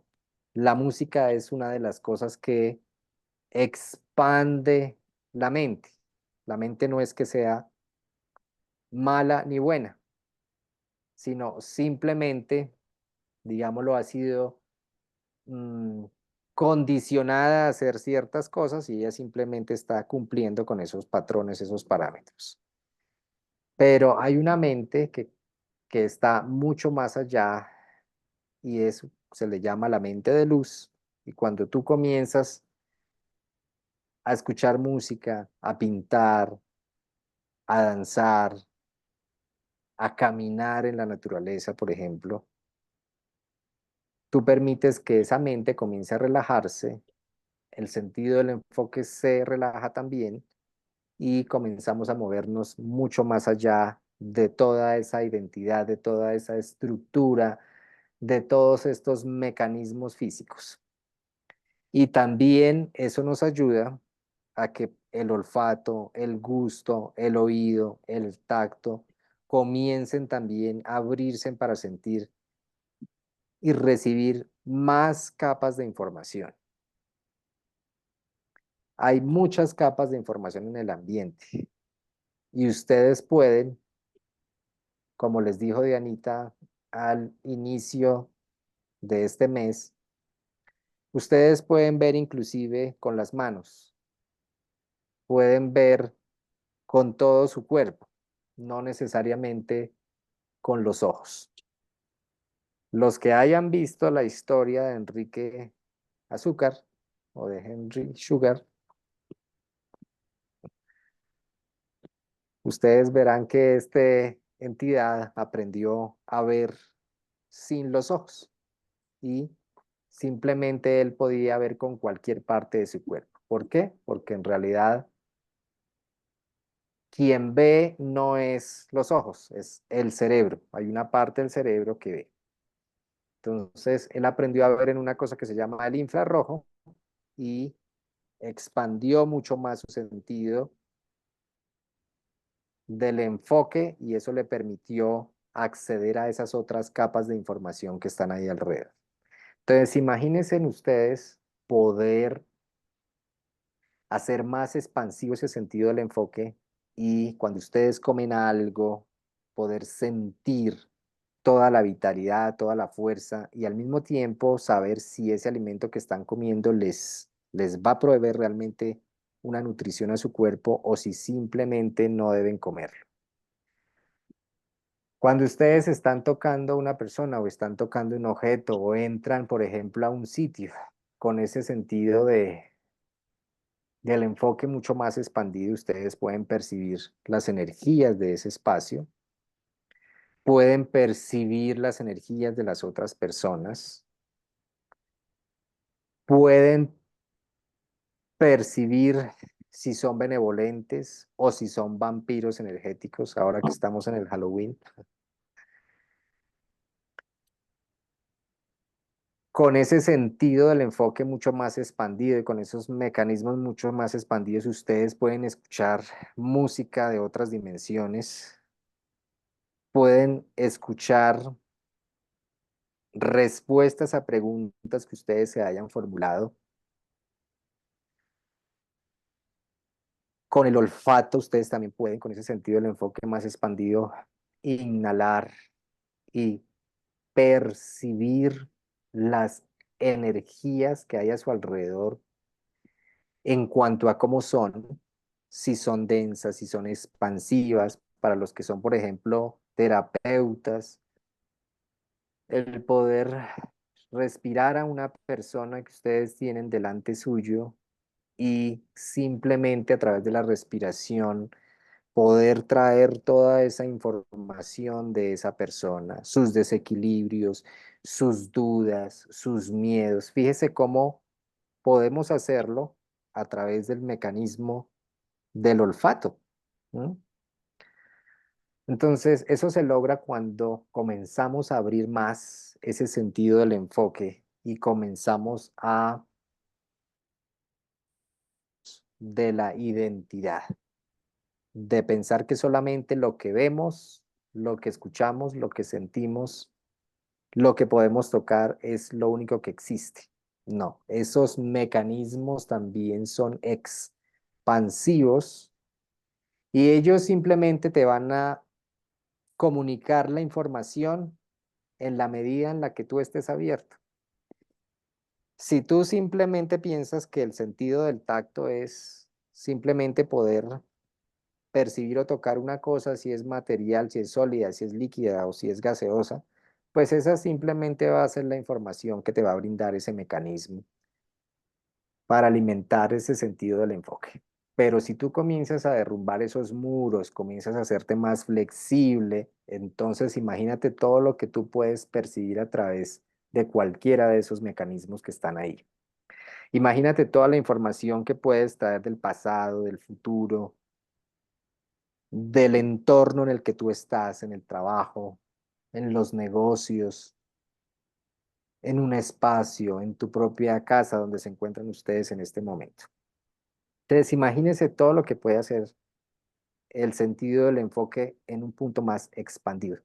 La música es una de las cosas que expande la mente. La mente no es que sea mala ni buena, sino simplemente, digámoslo, ha sido mm, condicionada a hacer ciertas cosas y ella simplemente está cumpliendo con esos patrones, esos parámetros. Pero hay una mente que está mucho más allá y eso se le llama la mente de luz. Y cuando tú comienzas a escuchar música, a pintar, a danzar, a caminar en la naturaleza, por ejemplo, tú permites que esa mente comience a relajarse, el sentido del enfoque se relaja también y comenzamos a movernos mucho más allá de toda esa identidad, de toda esa estructura, de todos estos mecanismos físicos. Y también eso nos ayuda a que el olfato, el gusto, el oído, el tacto comiencen también a abrirse para sentir y recibir más capas de información. Hay muchas capas de información en el ambiente y ustedes pueden, como les dijo Dianita al inicio de este mes, ustedes pueden ver inclusive con las manos, pueden ver con todo su cuerpo, no necesariamente con los ojos. Los que hayan visto la historia de Enrique Azúcar o de Henry Sugar, ustedes verán que esta entidad aprendió a ver sin los ojos y simplemente él podía ver con cualquier parte de su cuerpo. ¿Por qué? Porque en realidad quien ve no es los ojos, es el cerebro. Hay una parte del cerebro que ve. Entonces, él aprendió a ver en una cosa que se llama el infrarrojo y expandió mucho más su sentido del enfoque y eso le permitió acceder a esas otras capas de información que están ahí alrededor. Entonces, imagínense en ustedes poder hacer más expansivo ese sentido del enfoque y cuando ustedes comen algo, poder sentir toda la vitalidad, toda la fuerza y al mismo tiempo saber si ese alimento que están comiendo les va a proveer realmente una nutrición a su cuerpo o si simplemente no deben comerlo. Cuando ustedes están tocando a una persona o están tocando un objeto o entran, por ejemplo, a un sitio con ese sentido del enfoque mucho más expandido, ustedes pueden percibir las energías de ese espacio, pueden percibir las energías de las otras personas, pueden percibir si son benevolentes o si son vampiros energéticos, ahora que estamos en el Halloween. Con ese sentido del enfoque mucho más expandido y con esos mecanismos mucho más expandidos, ustedes pueden escuchar música de otras dimensiones, pueden escuchar respuestas a preguntas que ustedes se hayan formulado. Con el olfato, ustedes también pueden, con ese sentido del enfoque más expandido, inhalar y percibir las energías que hay a su alrededor en cuanto a cómo son, si son densas, si son expansivas, para los que son, por ejemplo, terapeutas, el poder respirar a una persona que ustedes tienen delante suyo y simplemente a través de la respiración poder traer toda esa información de esa persona, sus desequilibrios, sus dudas, sus miedos. Fíjese cómo podemos hacerlo a través del mecanismo del olfato. ¿No? Entonces, eso se logra cuando comenzamos a abrir más ese sentido del enfoque y comenzamos a de la identidad, de pensar que solamente lo que vemos, lo que escuchamos, lo que sentimos, lo que podemos tocar es lo único que existe. No, esos mecanismos también son expansivos y ellos simplemente te van a comunicar la información en la medida en la que tú estés abierto. Si tú simplemente piensas que el sentido del tacto es simplemente poder percibir o tocar una cosa, si es material, si es sólida, si es líquida o si es gaseosa, pues esa simplemente va a ser la información que te va a brindar ese mecanismo para alimentar ese sentido del enfoque. Pero si tú comienzas a derrumbar esos muros, comienzas a hacerte más flexible, entonces imagínate todo lo que tú puedes percibir a través de cualquiera de esos mecanismos que están ahí. Imagínate toda la información que puedes traer del pasado, del futuro, del entorno en el que tú estás, en el trabajo, en los negocios, en un espacio, en tu propia casa donde se encuentran ustedes en este momento. Entonces, imagínense todo lo que puede hacer el sentido del enfoque en un punto más expandido.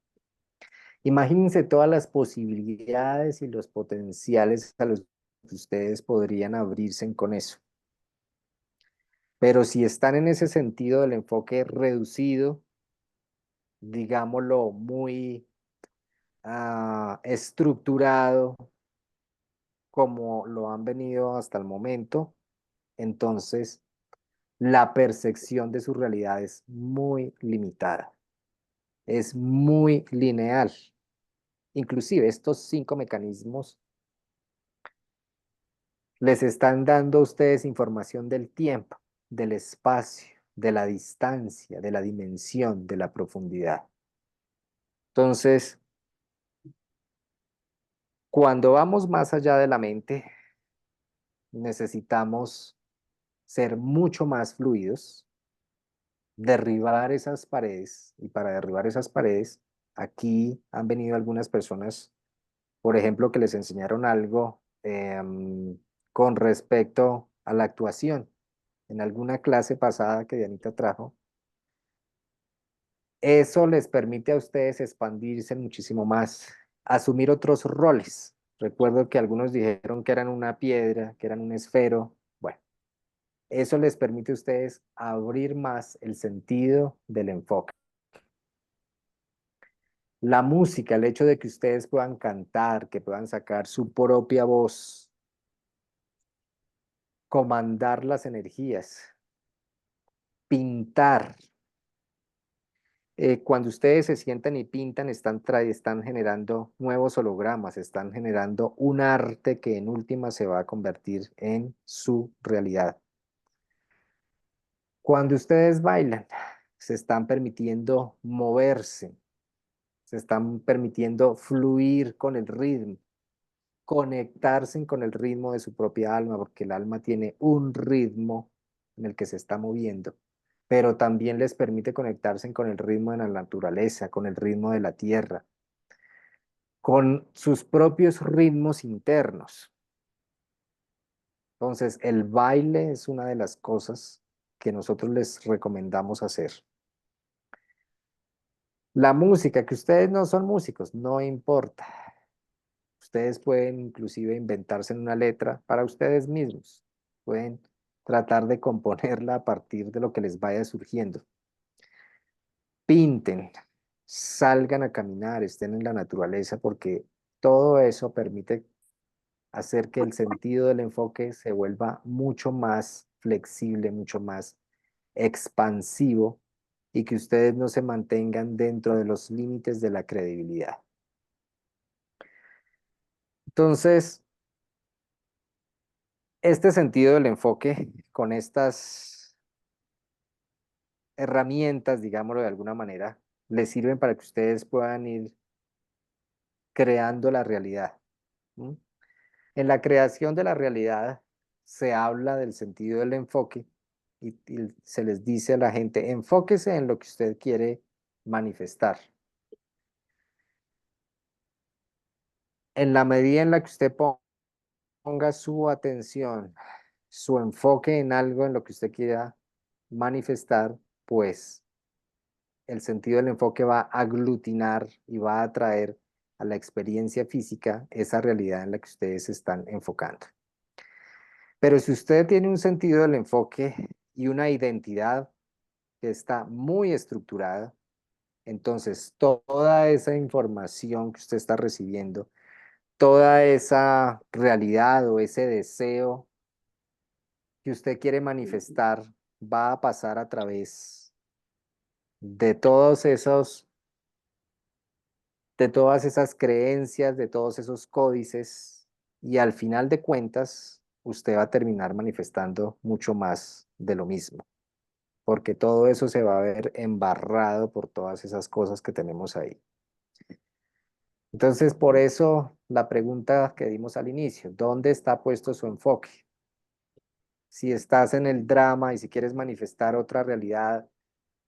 Imagínense todas las posibilidades y los potenciales a los que ustedes podrían abrirse con eso. Pero si están en ese sentido del enfoque reducido, digámoslo, muy estructurado, como lo han venido hasta el momento, entonces la percepción de su realidad es muy limitada, es muy lineal. Inclusive estos 5 mecanismos les están dando a ustedes información del tiempo, del espacio, de la distancia, de la dimensión, de la profundidad. Entonces, cuando vamos más allá de la mente, necesitamos ser mucho más fluidos, derribar esas paredes, y para derribar esas paredes, aquí han venido algunas personas, por ejemplo, que les enseñaron algo con respecto a la actuación. En alguna clase pasada que Dianita trajo, eso les permite a ustedes expandirse muchísimo más, asumir otros roles. Recuerdo que algunos dijeron que eran una piedra, que eran un esfero. Bueno, eso les permite a ustedes abrir más el sentido del enfoque. La música, el hecho de que ustedes puedan cantar, que puedan sacar su propia voz, comandar las energías, pintar. Cuando ustedes se sientan y pintan, están generando nuevos hologramas, están generando un arte que en última se va a convertir en su realidad. Cuando ustedes bailan, se están permitiendo moverse, se están permitiendo fluir con el ritmo, conectarse con el ritmo de su propia alma, porque el alma tiene un ritmo en el que se está moviendo, pero también les permite conectarse con el ritmo de la naturaleza, con el ritmo de la tierra, con sus propios ritmos internos. Entonces, el baile es una de las cosas que nosotros les recomendamos hacer. La música, que ustedes no son músicos, no importa. Ustedes pueden inclusive inventarse una letra para ustedes mismos. Pueden tratar de componerla a partir de lo que les vaya surgiendo. Pinten, salgan a caminar, estén en la naturaleza, porque todo eso permite hacer que el sentido del enfoque se vuelva mucho más flexible, mucho más expansivo y que ustedes no se mantengan dentro de los límites de la credibilidad. Entonces, este sentido del enfoque con estas herramientas, digámoslo de alguna manera, les sirven para que ustedes puedan ir creando la realidad. ¿M? En la creación de la realidad se habla del sentido del enfoque y se les dice a la gente, enfóquese en lo que usted quiere manifestar. En la medida en la que usted ponga su atención, su enfoque en algo en lo que usted quiera manifestar, pues el sentido del enfoque va a aglutinar y va a traer a la experiencia física esa realidad en la que ustedes se están enfocando. Pero si usted tiene un sentido del enfoque y una identidad que está muy estructurada, entonces toda esa información que usted está recibiendo, toda esa realidad o ese deseo que usted quiere manifestar va a pasar a través de de todas esas creencias, de todos esos códices, y al final de cuentas, usted va a terminar manifestando mucho más de lo mismo, porque todo eso se va a ver embarrado por todas esas cosas que tenemos ahí. Entonces, por eso la pregunta que dimos al inicio, ¿dónde está puesto su enfoque? Si estás en el drama y si quieres manifestar otra realidad,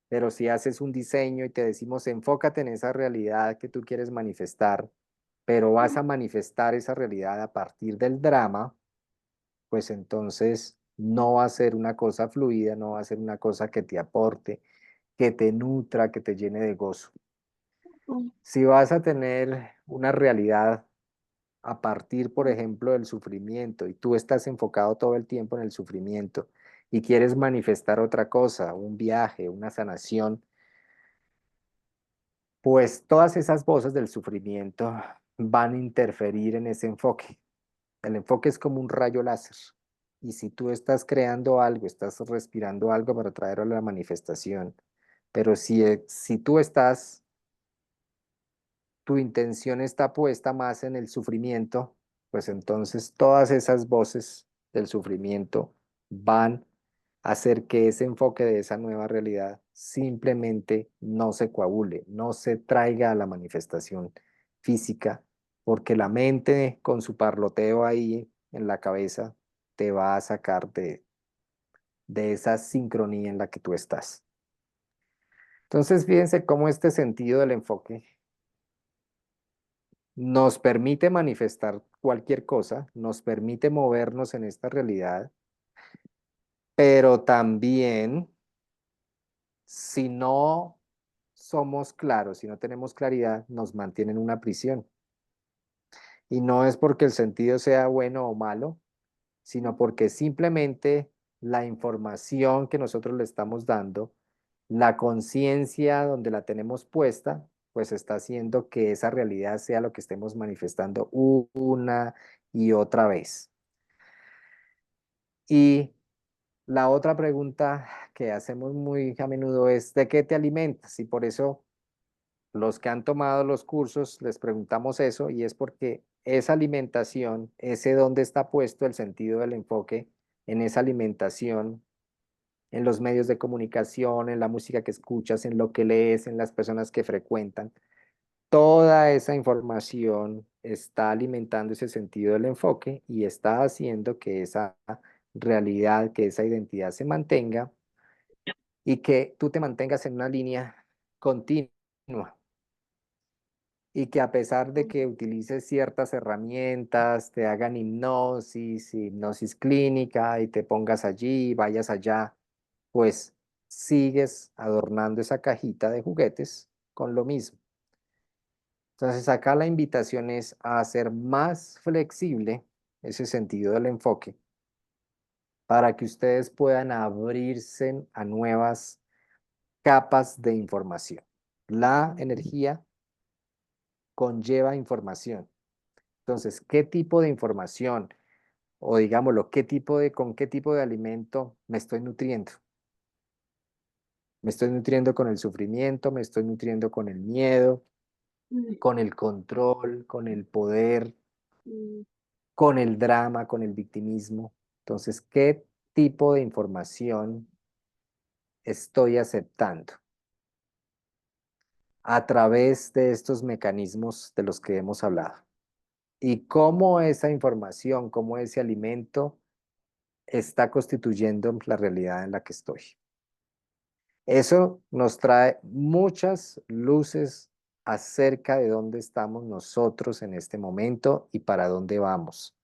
pero si haces un diseño y te decimos enfócate en esa realidad que tú quieres manifestar, pero vas a manifestar esa realidad a partir del drama, pues entonces no va a ser una cosa fluida, no va a ser una cosa que te aporte, que te nutra, que te llene de gozo. Si vas a tener una realidad a partir, por ejemplo, del sufrimiento y tú estás enfocado todo el tiempo en el sufrimiento y quieres manifestar otra cosa, un viaje, una sanación, pues todas esas voces del sufrimiento van a interferir en ese enfoque. El enfoque es como un rayo láser. Y si tú estás creando algo, estás respirando algo para traerlo a la manifestación, pero si tú estás, tu intención está puesta más en el sufrimiento, pues entonces todas esas voces del sufrimiento van a hacer que ese enfoque de esa nueva realidad simplemente no se coagule, no se traiga a la manifestación física, porque la mente con su parloteo ahí en la cabeza te va a sacar de esa sincronía en la que tú estás. Entonces, fíjense cómo este sentido del enfoque nos permite manifestar cualquier cosa, nos permite movernos en esta realidad, pero también si no somos claros, si no tenemos claridad, nos mantiene en una prisión. Y no es porque el sentido sea bueno o malo, sino porque simplemente la información que nosotros le estamos dando, la conciencia donde la tenemos puesta, pues está haciendo que esa realidad sea lo que estemos manifestando una y otra vez. Y la otra pregunta que hacemos muy a menudo es, ¿de qué te alimentas? Y por eso los que han tomado los cursos les preguntamos eso y es porque esa alimentación, ese dónde está puesto el sentido del enfoque en esa alimentación, en los medios de comunicación, en la música que escuchas, en lo que lees, en las personas que frecuentan. Toda esa información está alimentando ese sentido del enfoque y está haciendo que esa realidad, que esa identidad se mantenga y que tú te mantengas en una línea continua y que a pesar de que utilices ciertas herramientas, te hagan hipnosis, hipnosis clínica y te pongas allí, vayas allá, pues sigues adornando esa cajita de juguetes con lo mismo. Entonces acá la invitación es a hacer más flexible ese sentido del enfoque para que ustedes puedan abrirse a nuevas capas de información. La energía conlleva información. Entonces, ¿qué tipo de información o digámoslo, con qué tipo de alimento me estoy nutriendo? Me estoy nutriendo con el sufrimiento, me estoy nutriendo con el miedo, con el control, con el poder, con el drama, con el victimismo. Entonces, ¿qué tipo de información estoy aceptando a través de estos mecanismos de los que hemos hablado? Y cómo esa información, cómo ese alimento está constituyendo la realidad en la que estoy. Eso nos trae muchas luces acerca de dónde estamos nosotros en este momento y para dónde vamos.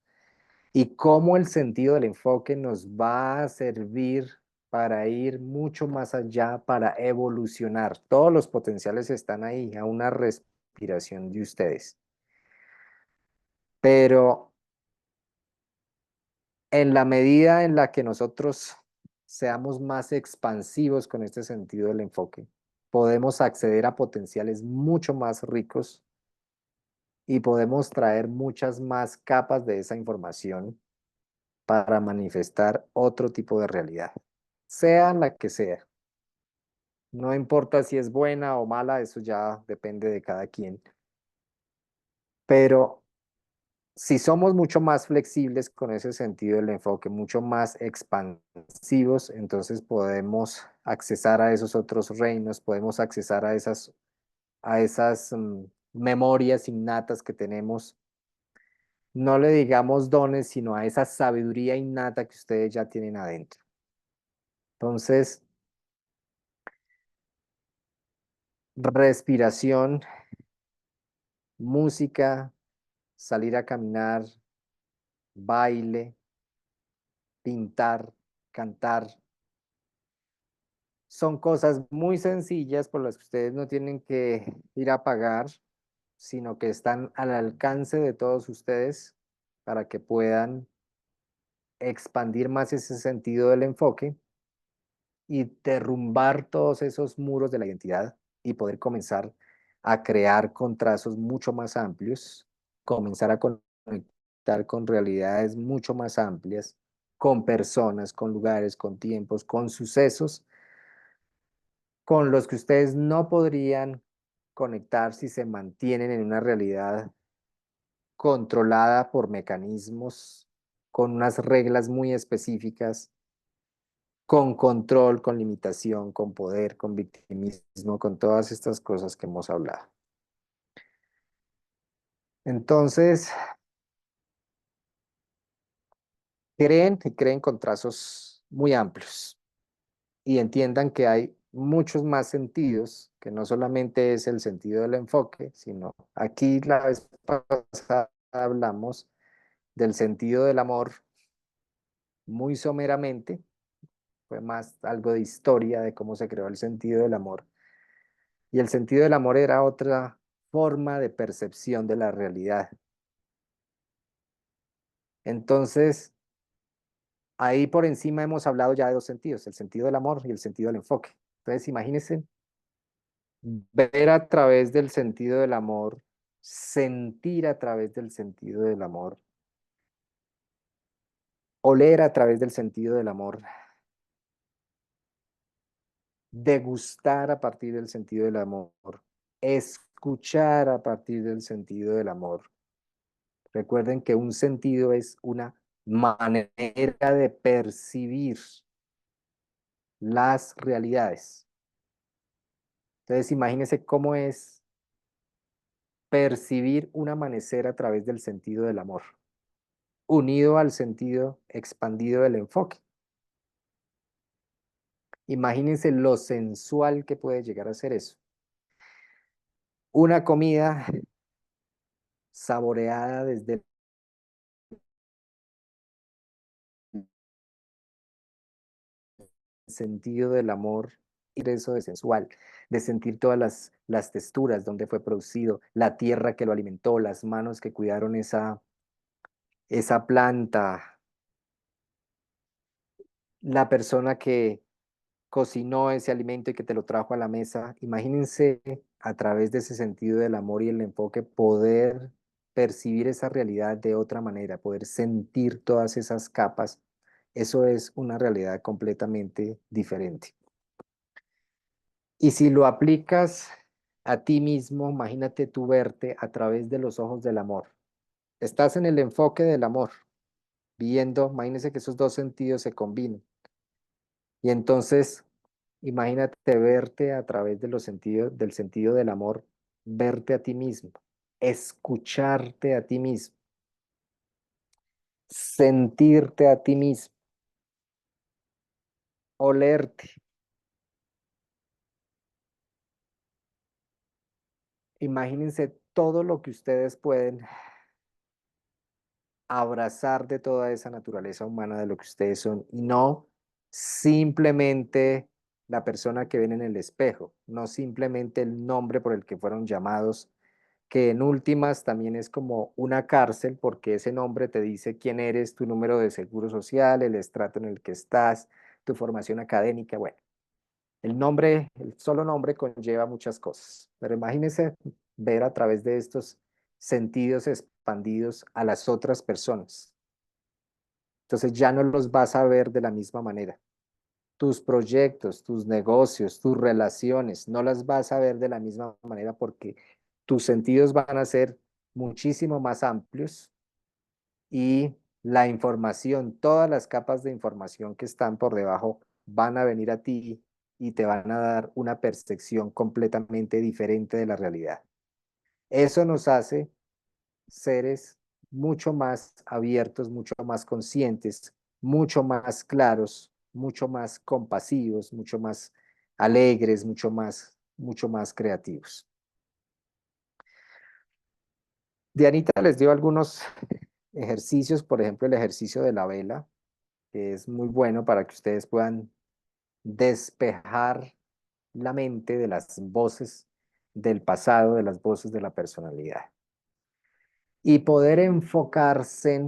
Y cómo el sentido del enfoque nos va a servir para ir mucho más allá, para evolucionar. Todos los potenciales están ahí, a una respiración de ustedes. Pero en la medida en la que nosotros seamos más expansivos con este sentido del enfoque, podemos acceder a potenciales mucho más ricos y podemos traer muchas más capas de esa información para manifestar otro tipo de realidad, sea la que sea. No importa si es buena o mala, eso ya depende de cada quien. Pero si somos mucho más flexibles con ese sentido del enfoque, mucho más expansivos, entonces podemos accesar a esos otros reinos, podemos accesar a esas memorias innatas que tenemos. No le digamos dones, sino a esa sabiduría innata que ustedes ya tienen adentro. Entonces, respiración, música, salir a caminar, baile, pintar, cantar. Son cosas muy sencillas por las que ustedes no tienen que ir a pagar, sino que están al alcance de todos ustedes para que puedan expandir más ese sentido del enfoque y derrumbar todos esos muros de la identidad y poder comenzar a crear con trazos mucho más amplios, comenzar a conectar con realidades mucho más amplias, con personas, con lugares, con tiempos, con sucesos con los que ustedes no podrían conectar si se mantienen en una realidad controlada por mecanismos, con unas reglas muy específicas, con control, con limitación, con poder, con victimismo, con todas estas cosas que hemos hablado. Entonces, creen y creen con trazos muy amplios y entiendan que hay muchos más sentidos, que no solamente es el sentido del enfoque, sino aquí la vez pasada hablamos del sentido del amor muy someramente, fue más algo de historia de cómo se creó el sentido del amor. Y el sentido del amor era otra forma de percepción de la realidad. Entonces, ahí por encima hemos hablado ya de dos sentidos, el sentido del amor y el sentido del enfoque. Entonces, imagínense ver a través del sentido del amor, sentir a través del sentido del amor, oler a través del sentido del amor, degustar a partir del sentido del amor, escuchar a partir del sentido del amor. Recuerden que un sentido es una manera de percibir las realidades. Entonces, imagínense cómo es percibir un amanecer a través del sentido del amor, unido al sentido expandido del enfoque. Imagínense lo sensual que puede llegar a ser eso. Una comida saboreada desde el sentido del amor y eso de sensual, de sentir todas las texturas donde fue producido, la tierra que lo alimentó, las manos que cuidaron esa planta, la persona que cocinó ese alimento y que te lo trajo a la mesa. Imagínense a través de ese sentido del amor y el enfoque poder percibir esa realidad de otra manera, poder sentir todas esas capas. Eso es una realidad completamente diferente. Y si lo aplicas a ti mismo, imagínate tú verte a través de los ojos del amor. Estás en el enfoque del amor, viendo, imagínense que esos dos sentidos se combinen. Y entonces, imagínate verte a través de los sentidos, del sentido del amor, verte a ti mismo, escucharte a ti mismo, sentirte a ti mismo, olerte. Imagínense todo lo que ustedes pueden abrazar de toda esa naturaleza humana de lo que ustedes son y no simplemente la persona que ven en el espejo, no simplemente el nombre por el que fueron llamados, que en últimas también es como una cárcel porque ese nombre te dice quién eres, tu número de seguro social, el estrato en el que estás, tu formación académica. Bueno, el nombre, el solo nombre conlleva muchas cosas, pero imagínese ver a través de estos sentidos expandidos a las otras personas. Entonces ya no los vas a ver de la misma manera. Tus proyectos, tus negocios, tus relaciones, no las vas a ver de la misma manera porque tus sentidos van a ser muchísimo más amplios y la información, todas las capas de información que están por debajo van a venir a ti y te van a dar una percepción completamente diferente de la realidad. Eso nos hace seres mucho más abiertos, mucho más conscientes, mucho más claros, mucho más compasivos, mucho más alegres, mucho más creativos. Dianita les dio algunos ejercicios, por ejemplo, el ejercicio de la vela, que es muy bueno para que ustedes puedan despejar la mente de las voces del pasado, de las voces de la personalidad y poder enfocarse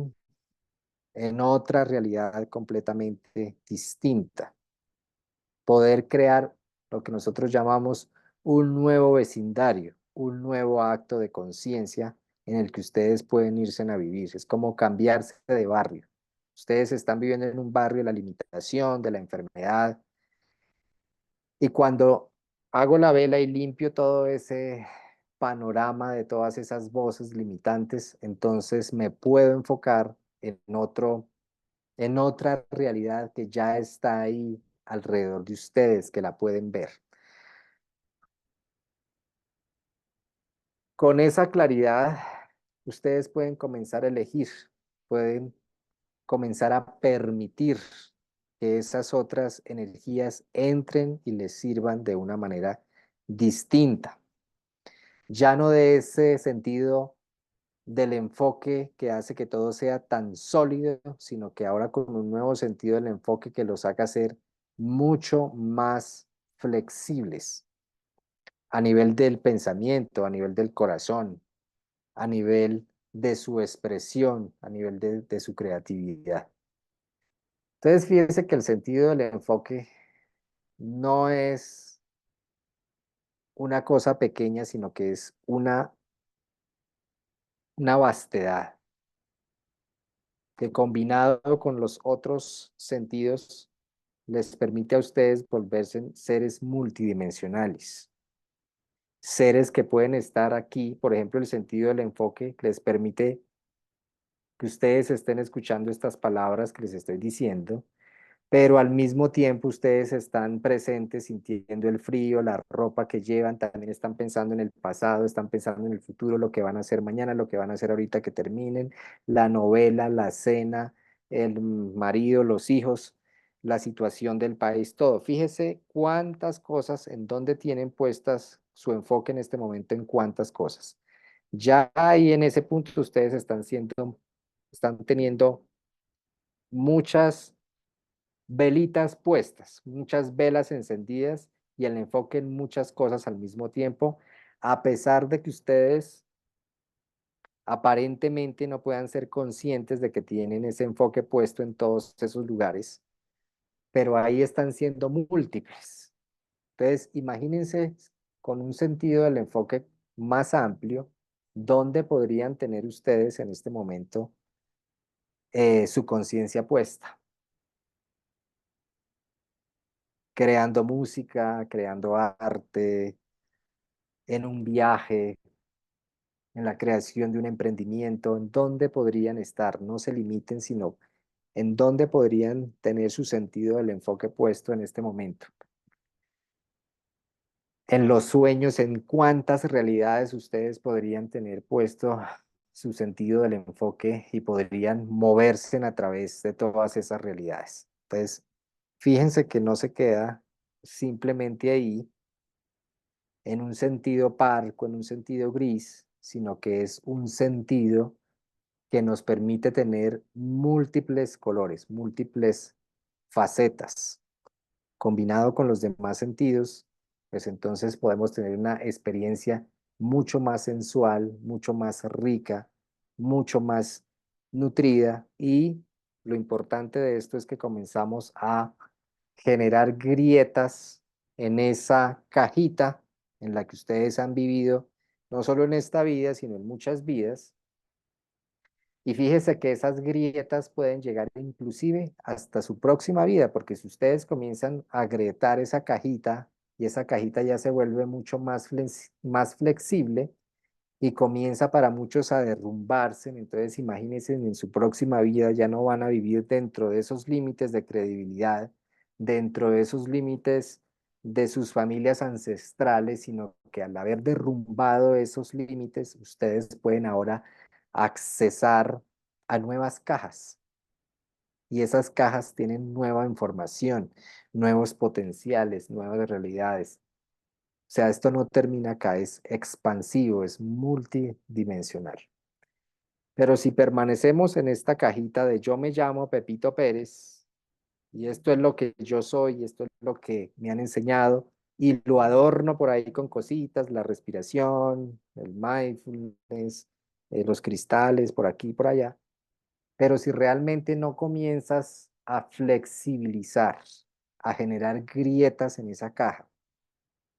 en otra realidad completamente distinta, poder crear lo que nosotros llamamos un nuevo vecindario, un nuevo acto de conciencia en el que ustedes pueden irse a vivir. Es como cambiarse de barrio. Ustedes están viviendo en un barrio de la limitación, de la enfermedad, y cuando hago la vela y limpio todo ese panorama de todas esas voces limitantes, entonces me puedo enfocar en otra realidad que ya está ahí alrededor de ustedes, que la pueden ver. Con esa claridad, ustedes pueden comenzar a elegir, pueden comenzar a permitir. que esas otras energías entren y les sirvan de una manera distinta. Ya no de ese sentido del enfoque que hace que todo sea tan sólido, sino que ahora con un nuevo sentido del enfoque que los haga ser mucho más flexibles a nivel del pensamiento, a nivel del corazón, a nivel de su expresión, a nivel de su creatividad. Entonces, fíjense que el sentido del enfoque no es una cosa pequeña, sino que es una vastedad que combinado con los otros sentidos les permite a ustedes volverse seres multidimensionales, seres que pueden estar aquí, por ejemplo, el sentido del enfoque les permite que ustedes estén escuchando estas palabras que les estoy diciendo, pero al mismo tiempo ustedes están presentes sintiendo el frío, la ropa que llevan, también están pensando en el pasado, están pensando en el futuro, lo que van a hacer mañana, lo que van a hacer ahorita que terminen, la novela, la cena, el marido, los hijos, la situación del país, todo. Fíjese cuántas cosas, en dónde tienen puestas su enfoque en este momento, en cuántas cosas. Ya ahí en ese punto ustedes están teniendo muchas velitas puestas, muchas velas encendidas y el enfoque en muchas cosas al mismo tiempo, a pesar de que ustedes aparentemente no puedan ser conscientes de que tienen ese enfoque puesto en todos esos lugares, pero ahí están siendo múltiples. Entonces, imagínense con un sentido del enfoque más amplio, ¿dónde podrían tener ustedes en este momento su conciencia puesta? Creando música, creando arte, en un viaje, en la creación de un emprendimiento, en dónde podrían estar, no se limiten, sino en dónde podrían tener su sentido del enfoque puesto en este momento. En los sueños, en cuántas realidades ustedes podrían tener puesto su sentido del enfoque y podrían moverse a través de todas esas realidades. Entonces, fíjense que no se queda simplemente ahí en un sentido parco, en un sentido gris, sino que es un sentido que nos permite tener múltiples colores, múltiples facetas. Combinado con los demás sentidos, pues entonces podemos tener una experiencia mucho más sensual, mucho más rica, mucho más nutrida y lo importante de esto es que comenzamos a generar grietas en esa cajita en la que ustedes han vivido, no solo en esta vida, sino en muchas vidas, y fíjese que esas grietas pueden llegar inclusive hasta su próxima vida, porque si ustedes comienzan a agrietar esa cajita y esa cajita ya se vuelve mucho más flexible y comienza para muchos a derrumbarse, entonces imagínense en su próxima vida ya no van a vivir dentro de esos límites de credibilidad, dentro de esos límites de sus familias ancestrales, sino que al haber derrumbado esos límites, ustedes pueden ahora accesar a nuevas cajas y esas cajas tienen nueva información, nuevos potenciales, nuevas realidades. O sea, esto no termina acá, es expansivo, es multidimensional. Pero si permanecemos en esta cajita de yo me llamo Pepito Pérez y esto es lo que yo soy, esto es lo que me han enseñado y lo adorno por ahí con cositas, la respiración, el mindfulness, los cristales por aquí y por allá. Pero si realmente no comienzas a flexibilizar, a generar grietas en esa caja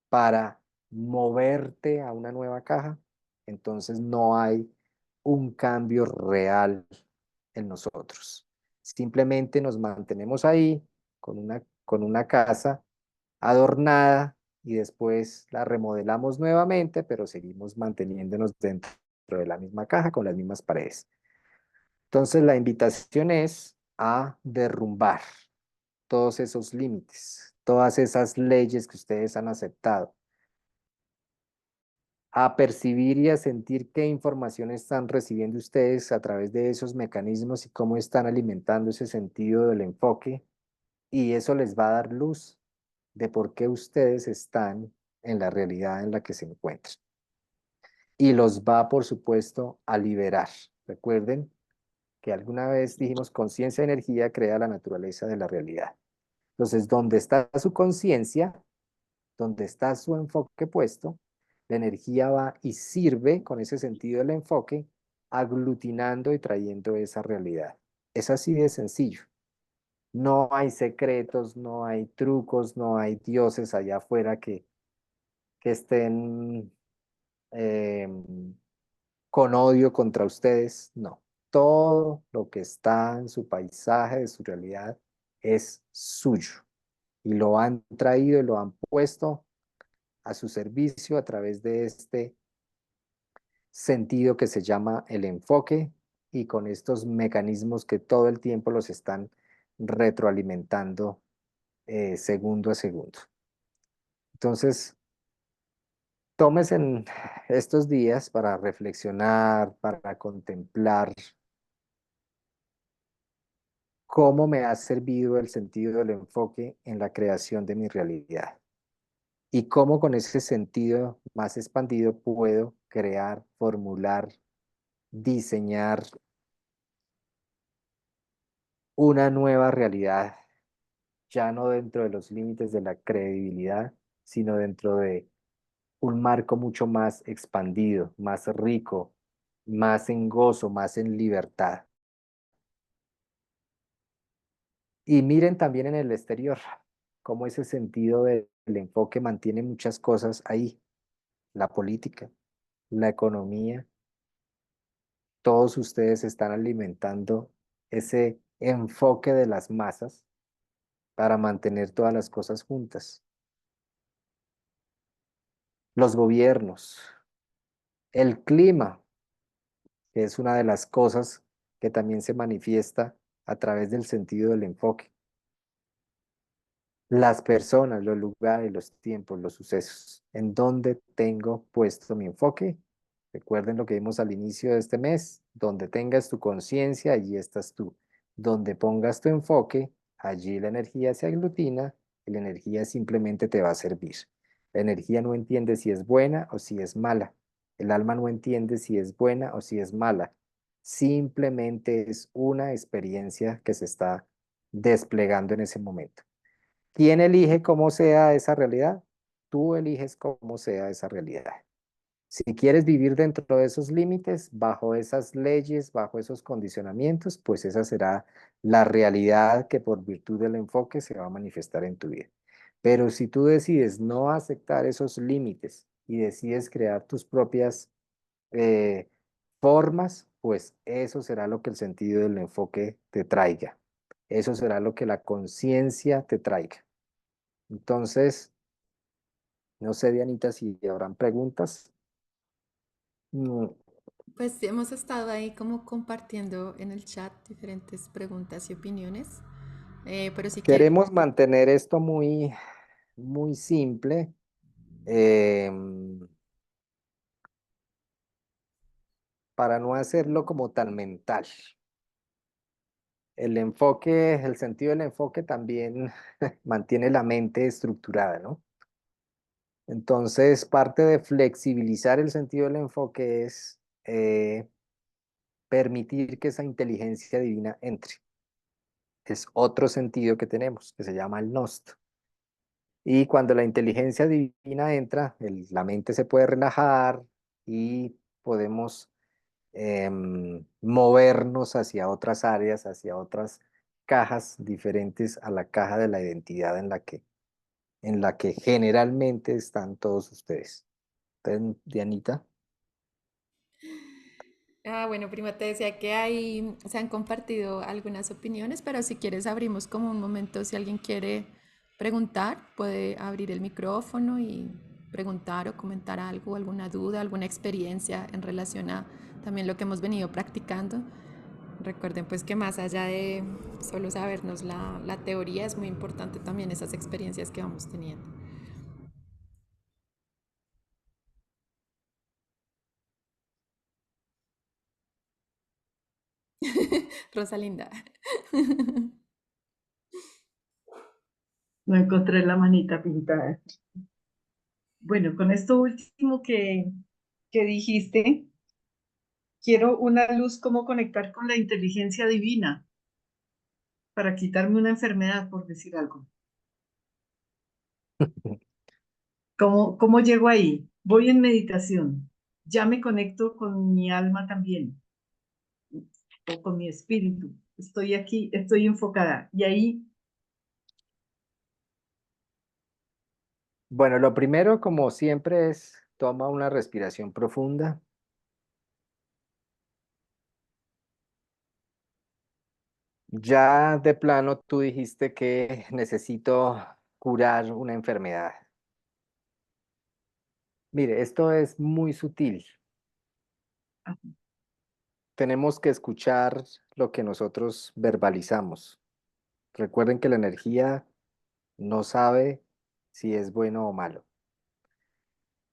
para moverte a una nueva caja, entonces no hay un cambio real en nosotros. Simplemente nos mantenemos ahí con una casa adornada y después la remodelamos nuevamente, pero seguimos manteniéndonos dentro de la misma caja con las mismas paredes. Entonces la invitación es a derrumbar todos esos límites, todas esas leyes que ustedes han aceptado, a percibir y a sentir qué información están recibiendo ustedes a través de esos mecanismos y cómo están alimentando ese sentido del enfoque y eso les va a dar luz de por qué ustedes están en la realidad en la que se encuentran. Y los va, por supuesto, a liberar. Recuerden que alguna vez dijimos conciencia y energía crea la naturaleza de la realidad. Entonces, donde está su conciencia, donde está su enfoque puesto, la energía va y sirve con ese sentido del enfoque, aglutinando y trayendo esa realidad. Es así de sencillo. No hay secretos, no hay trucos, no hay dioses allá afuera que estén eh, con odio contra ustedes. No. Todo lo que está en su paisaje, de su realidad, es suyo. Y lo han traído y lo han puesto a su servicio a través de este sentido que se llama el enfoque y con estos mecanismos que todo el tiempo los están retroalimentando segundo a segundo. Entonces, tomes en estos días para reflexionar, para contemplar cómo me ha servido el sentido del enfoque en la creación de mi realidad y cómo con ese sentido más expandido puedo crear, formular, diseñar una nueva realidad, ya no dentro de los límites de la credibilidad, sino dentro de un marco mucho más expandido, más rico, más en gozo, más en libertad. Y miren también en el exterior, cómo ese sentido del enfoque mantiene muchas cosas ahí, la política, la economía, todos ustedes están alimentando ese enfoque de las masas para mantener todas las cosas juntas. Los gobiernos, el clima, que es una de las cosas que también se manifiesta a través del sentido del enfoque. Las personas, los lugares, los tiempos, los sucesos. ¿En dónde tengo puesto mi enfoque? Recuerden lo que vimos al inicio de este mes. Donde tengas tu conciencia, allí estás tú. Donde pongas tu enfoque, allí la energía se aglutina y la energía simplemente te va a servir. La energía no entiende si es buena o si es mala. El alma no entiende si es buena o si es mala. Simplemente es una experiencia que se está desplegando en ese momento. ¿Quién elige cómo sea esa realidad? Tú eliges cómo sea esa realidad. Si quieres vivir dentro de esos límites, bajo esas leyes, bajo esos condicionamientos, pues esa será la realidad que por virtud del enfoque se va a manifestar en tu vida. Pero si tú decides no aceptar esos límites y decides crear tus propias eh, formas, pues eso será lo que el sentido del enfoque te traiga. Eso será lo que la conciencia te traiga. Entonces, no sé, Dianita, si habrán preguntas. Mm, Pues hemos estado ahí como compartiendo en el chat diferentes preguntas y opiniones, pero si quieres, Queremos mantener esto muy, muy simple em, para no hacerlo como tan mental. El enfoque, el sentido del enfoque también mantiene la mente estructurada, ¿no? Entonces, parte de flexibilizar el sentido del enfoque es permitir que esa inteligencia divina entre. Es otro sentido que tenemos, que se llama el Nost. Y cuando la inteligencia divina entra, la mente se puede relajar y podemos movernos hacia otras áreas, hacia otras cajas diferentes a la caja de la identidad en la que generalmente están todos ustedes. Entonces, Dianita, bueno, prima, te decía que ahí se han compartido algunas opiniones, pero si quieres abrimos como un momento, si alguien quiere preguntar, puede abrir el micrófono y preguntar o comentar algo, alguna duda, alguna experiencia en relación a también lo que hemos venido practicando. Recuerden pues que más allá de solo sabernos la teoría, es muy importante también esas experiencias que vamos teniendo. Rosalinda. No encontré la manita pintada. Bueno, con esto último que dijiste, quiero una luz, cómo conectar con la inteligencia divina para quitarme una enfermedad, por decir algo. ¿Cómo llego ahí? Voy en meditación. Ya me conecto con mi alma también, o con mi espíritu. Estoy aquí, estoy enfocada. Y ahí, Bueno, lo primero, como siempre, es toma una respiración profunda. Ya de plano tú dijiste que necesito curar una enfermedad. Mire, esto es muy sutil. Tenemos que escuchar lo que nosotros verbalizamos. Recuerden que la energía no sabe si es bueno o malo.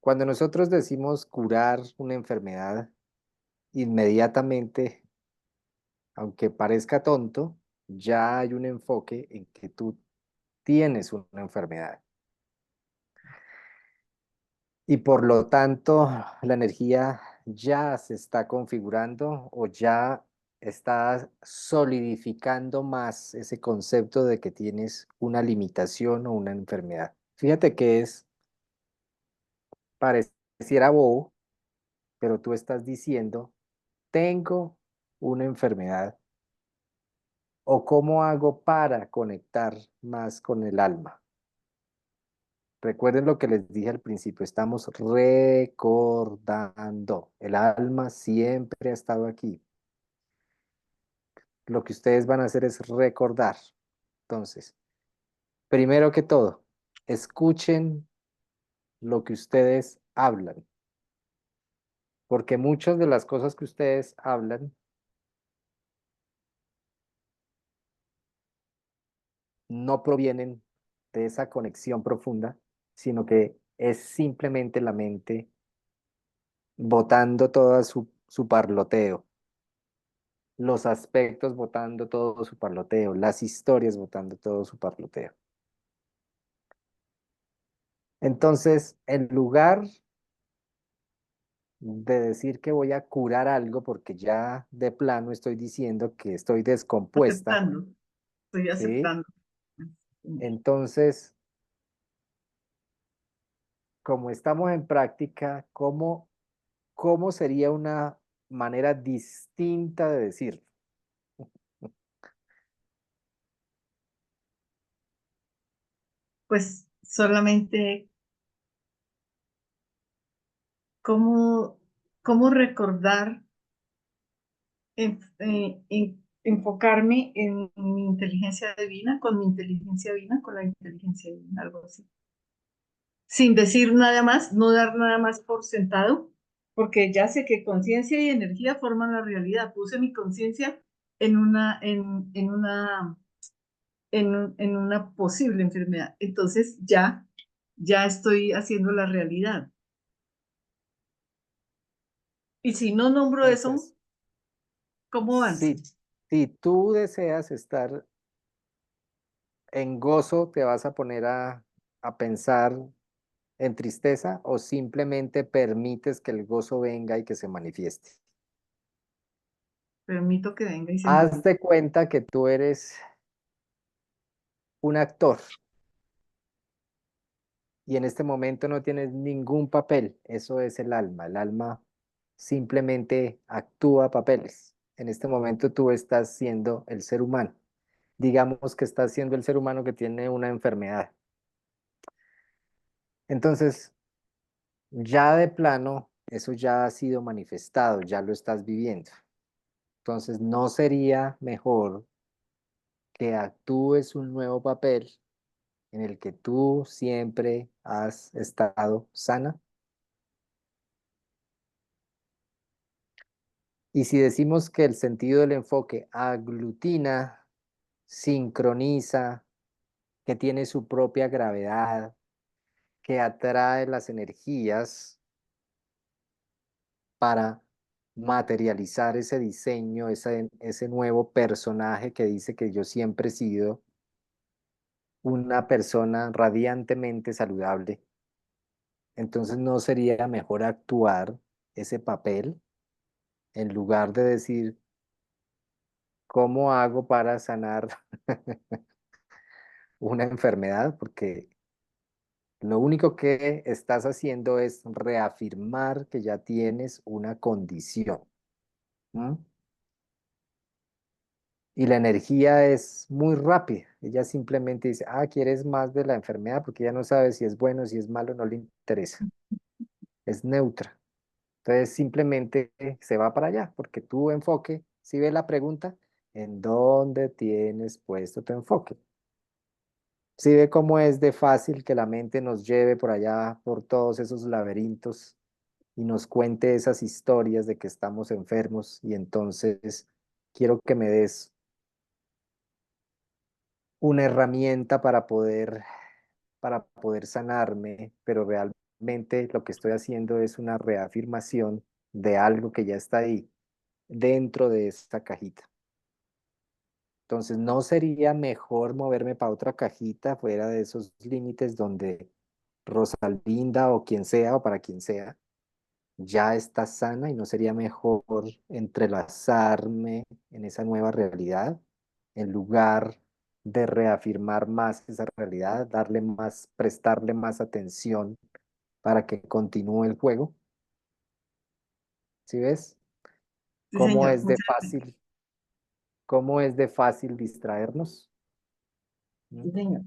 Cuando nosotros decimos curar una enfermedad, inmediatamente, aunque parezca tonto, ya hay un enfoque en que tú tienes una enfermedad. Y por lo tanto, la energía ya se está configurando o ya está solidificando más ese concepto de que tienes una limitación o una enfermedad. Fíjate que pareciera bobo, pero tú estás diciendo, tengo una enfermedad o cómo hago para conectar más con el alma. Recuerden lo que les dije al principio, estamos recordando. El alma siempre ha estado aquí. Lo que ustedes van a hacer es recordar. Entonces, primero que todo, escuchen lo que ustedes hablan, porque muchas de las cosas que ustedes hablan no provienen de esa conexión profunda, sino que es simplemente la mente botando todo su parloteo, los aspectos botando todo su parloteo, las historias botando todo su parloteo. Entonces, en lugar de decir que voy a curar algo, porque ya de plano estoy diciendo que estoy descompuesta, aceptando, estoy ¿sí? aceptando. Entonces, como estamos en práctica, ¿cómo sería una manera distinta de decirlo? Pues solamente cómo, cómo recordar, enfocarme en mi inteligencia divina, con mi inteligencia divina, con la inteligencia divina, algo así. Sin decir nada más, no dar nada más por sentado, porque ya sé que conciencia y energía forman la realidad. Puse mi conciencia en en una posible enfermedad. Entonces ya estoy haciendo la realidad. Y si no nombro eso, Entonces, ¿cómo avanzo? si tú deseas estar en gozo, te vas a poner a pensar en tristeza o simplemente permites que el gozo venga y que se manifieste. Permito que venga y se Haz manifieste. de cuenta que tú eres un actor y en este momento no tienes ningún papel. Eso es el alma. El alma simplemente actúa papeles. En este momento tú estás siendo el ser humano. Digamos que estás siendo el ser humano que tiene una enfermedad. Entonces, ya de plano, eso ya ha sido manifestado, ya lo estás viviendo. Entonces, ¿no sería mejor que actúes un nuevo papel en el que tú siempre has estado sana? Y si decimos que el sentido del enfoque aglutina, sincroniza, que tiene su propia gravedad, que atrae las energías para materializar ese diseño, ese nuevo personaje que dice que yo siempre he sido, una persona radiantemente saludable. Entonces no sería mejor actuar ese papel en lugar de decir, ¿cómo hago para sanar una enfermedad? Porque lo único que estás haciendo es reafirmar que ya tienes una condición. ¿M? Y la energía es muy rápida. Ella simplemente dice, ah, ¿quieres más de la enfermedad? Porque ya no sabe si es bueno, si es malo, no le interesa. Es neutra. Entonces simplemente se va para allá, porque tu enfoque, si ve la pregunta, ¿en dónde tienes puesto tu enfoque? Si ve cómo es de fácil que la mente nos lleve por allá, por todos esos laberintos y nos cuente esas historias de que estamos enfermos y entonces quiero que me des una herramienta para poder sanarme, pero realmente lo que estoy haciendo es una reafirmación de algo que ya está ahí, dentro de esta cajita. Entonces, ¿no sería mejor moverme para otra cajita fuera de esos límites donde Rosalinda o quien sea o para quien sea ya está sana y no sería mejor entrelazarme en esa nueva realidad en lugar de reafirmar más esa realidad, darle más, prestarle más atención para que continúe el juego? ¿Sí ves? Sí, ¿Cómo señor, es de muchas gracias. fácil, cómo es de fácil distraernos? ¿Mm? Sí, señor.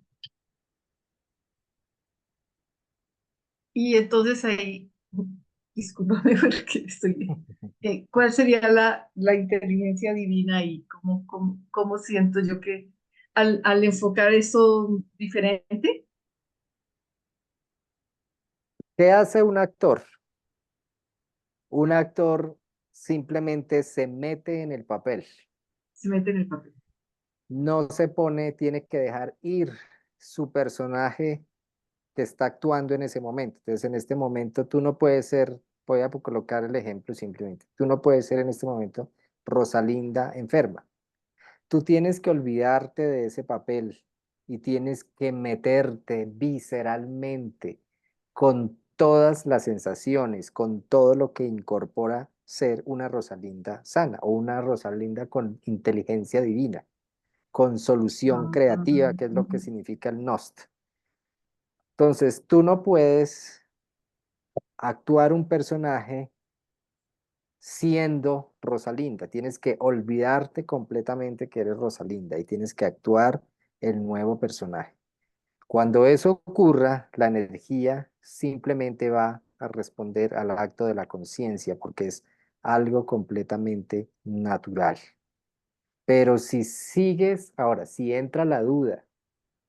Y entonces ahí, discúlpame porque estoy, ¿cuál sería la inteligencia divina y cómo siento yo que al enfocar eso diferente, ¿Qué hace un actor? Un actor simplemente se mete en el papel, se mete en el papel? no se pone, tiene que dejar ir su personaje que está actuando en ese momento. Entonces, en este momento tú no puedes ser, voy a colocar el ejemplo simplemente, tú no puedes ser en este momento Rosalinda enferma. Tú tienes que olvidarte de ese papel y tienes que meterte visceralmente con todas las sensaciones, con todo lo que incorpora ser una Rosalinda sana o una Rosalinda con inteligencia divina, con solución Ah, creativa, que es lo que significa el Nost. Entonces, tú no puedes actuar un personaje siendo Rosalinda. Tienes que olvidarte completamente que eres Rosalinda y tienes que actuar el nuevo personaje. Cuando eso ocurra, la energía simplemente va a responder al acto de la conciencia porque es algo completamente natural. Pero si sigues, ahora, si entra la duda,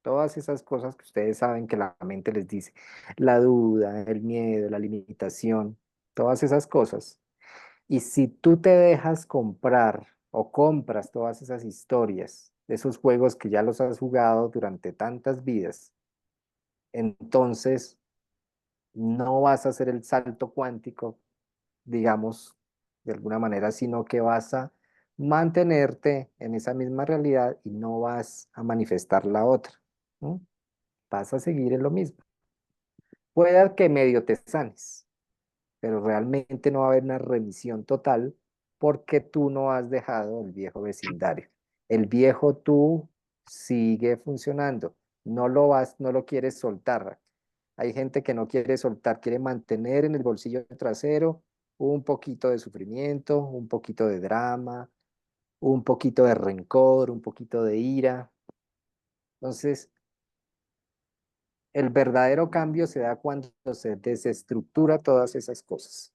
todas esas cosas que ustedes saben que la mente les dice, la duda, el miedo, la limitación, todas esas cosas, y si tú te dejas comprar o compras todas esas historias, de esos juegos que ya los has jugado durante tantas vidas, entonces no vas a hacer el salto cuántico, digamos, de alguna manera, sino que vas a mantenerte en esa misma realidad y no vas a manifestar la otra, ¿no? Vas a seguir en lo mismo. Puede que medio te sanes, pero realmente no va a haber una remisión total porque tú no has dejado el viejo vecindario. El viejo tú sigue funcionando, no lo quieres soltar. Hay gente que no quiere soltar, quiere mantener en el bolsillo trasero un poquito de sufrimiento, un poquito de drama, un poquito de rencor, un poquito de ira. Entonces, el verdadero cambio se da cuando se desestructura todas esas cosas.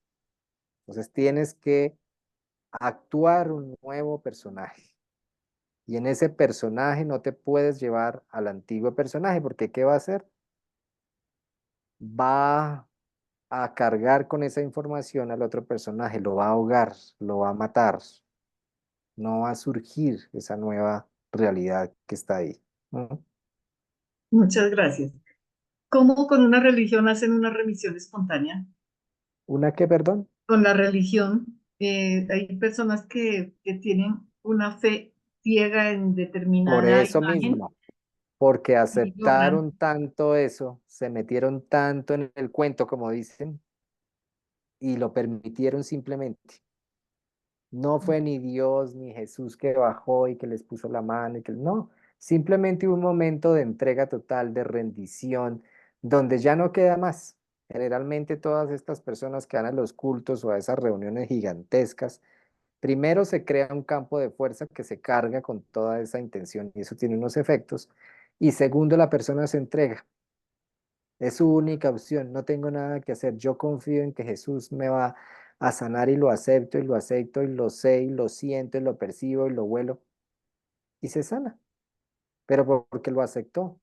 Entonces, tienes que actuar un nuevo personaje. Y en ese personaje no te puedes llevar al antiguo personaje, porque ¿qué va a hacer? Va a cargar con esa información al otro personaje, lo va a ahogar, lo va a matar, no va a surgir esa nueva realidad que está ahí. ¿No? muchas gracias. ¿Cómo con una religión hacen una remisión espontánea? ¿Una qué, perdón? Con la religión, hay personas que tienen una fe ciega en Por determinada eso imagen mismo. porque y logran. aceptaron tanto eso, se metieron tanto en el cuento, como dicen, y lo permitieron simplemente. No fue ni Dios ni Jesús que bajó y que les puso la mano y que no, simplemente un momento de entrega total, de rendición, donde ya no queda más. Generalmente todas estas personas que van a los cultos o a esas reuniones gigantescas, primero se crea un campo de fuerza que se carga con toda esa intención y eso tiene unos efectos. Y segundo, la persona se entrega. Es su única opción. No tengo nada que hacer. Yo confío en que Jesús me va a sanar y lo acepto y lo acepto y lo sé y lo siento y lo percibo y lo huelo y se sana. Pero porque lo aceptó.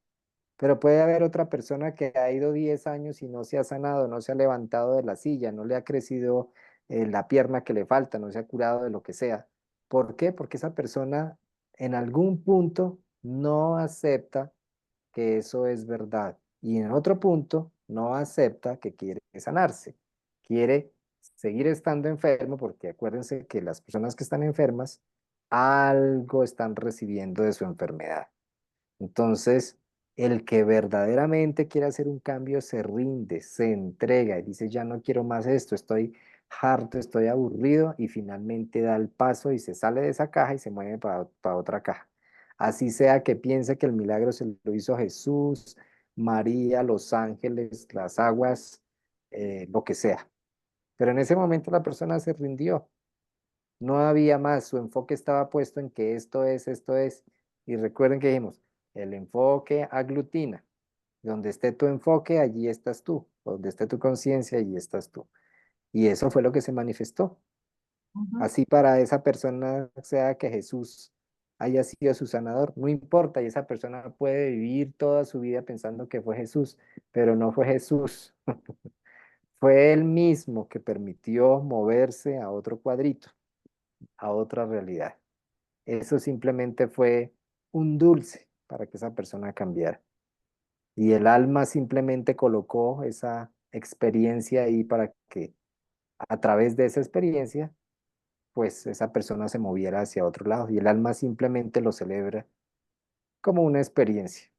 Pero puede haber otra persona que ha ido 10 años y no se ha sanado, no se ha levantado de la silla, no le ha crecido la pierna que le falta, no se ha curado de lo que sea. ¿Por qué? Porque esa persona en algún punto no acepta que eso es verdad. Y en otro punto, no acepta que quiere sanarse. Quiere seguir estando enfermo porque acuérdense que las personas que están enfermas algo están recibiendo de su enfermedad. Entonces, el que verdaderamente quiere hacer un cambio se rinde, se entrega y dice, ya no quiero más esto, estoy harto, estoy aburrido y finalmente da el paso y se sale de esa caja y se mueve para otra caja. Así sea que piense que el milagro se lo hizo Jesús, María, los ángeles, las aguas, lo que sea. Pero en ese momento la persona se rindió. No había más, su enfoque estaba puesto en que esto es, esto es. Y recuerden que dijimos, el enfoque aglutina. Donde esté tu enfoque, allí estás tú. Donde esté tu conciencia, allí estás tú. Y eso fue lo que se manifestó. Ujú. Así para esa persona, sea que Jesús haya sido su sanador, no importa, y esa persona puede vivir toda su vida pensando que fue Jesús, pero no fue Jesús. Fue él mismo que permitió moverse a otro cuadrito, a otra realidad. Eso simplemente fue un dulce para que esa persona cambiara. Y el alma simplemente colocó esa experiencia ahí para que a través de esa experiencia, pues esa persona se moviera hacia otro lado. Y el alma simplemente lo celebra como una experiencia.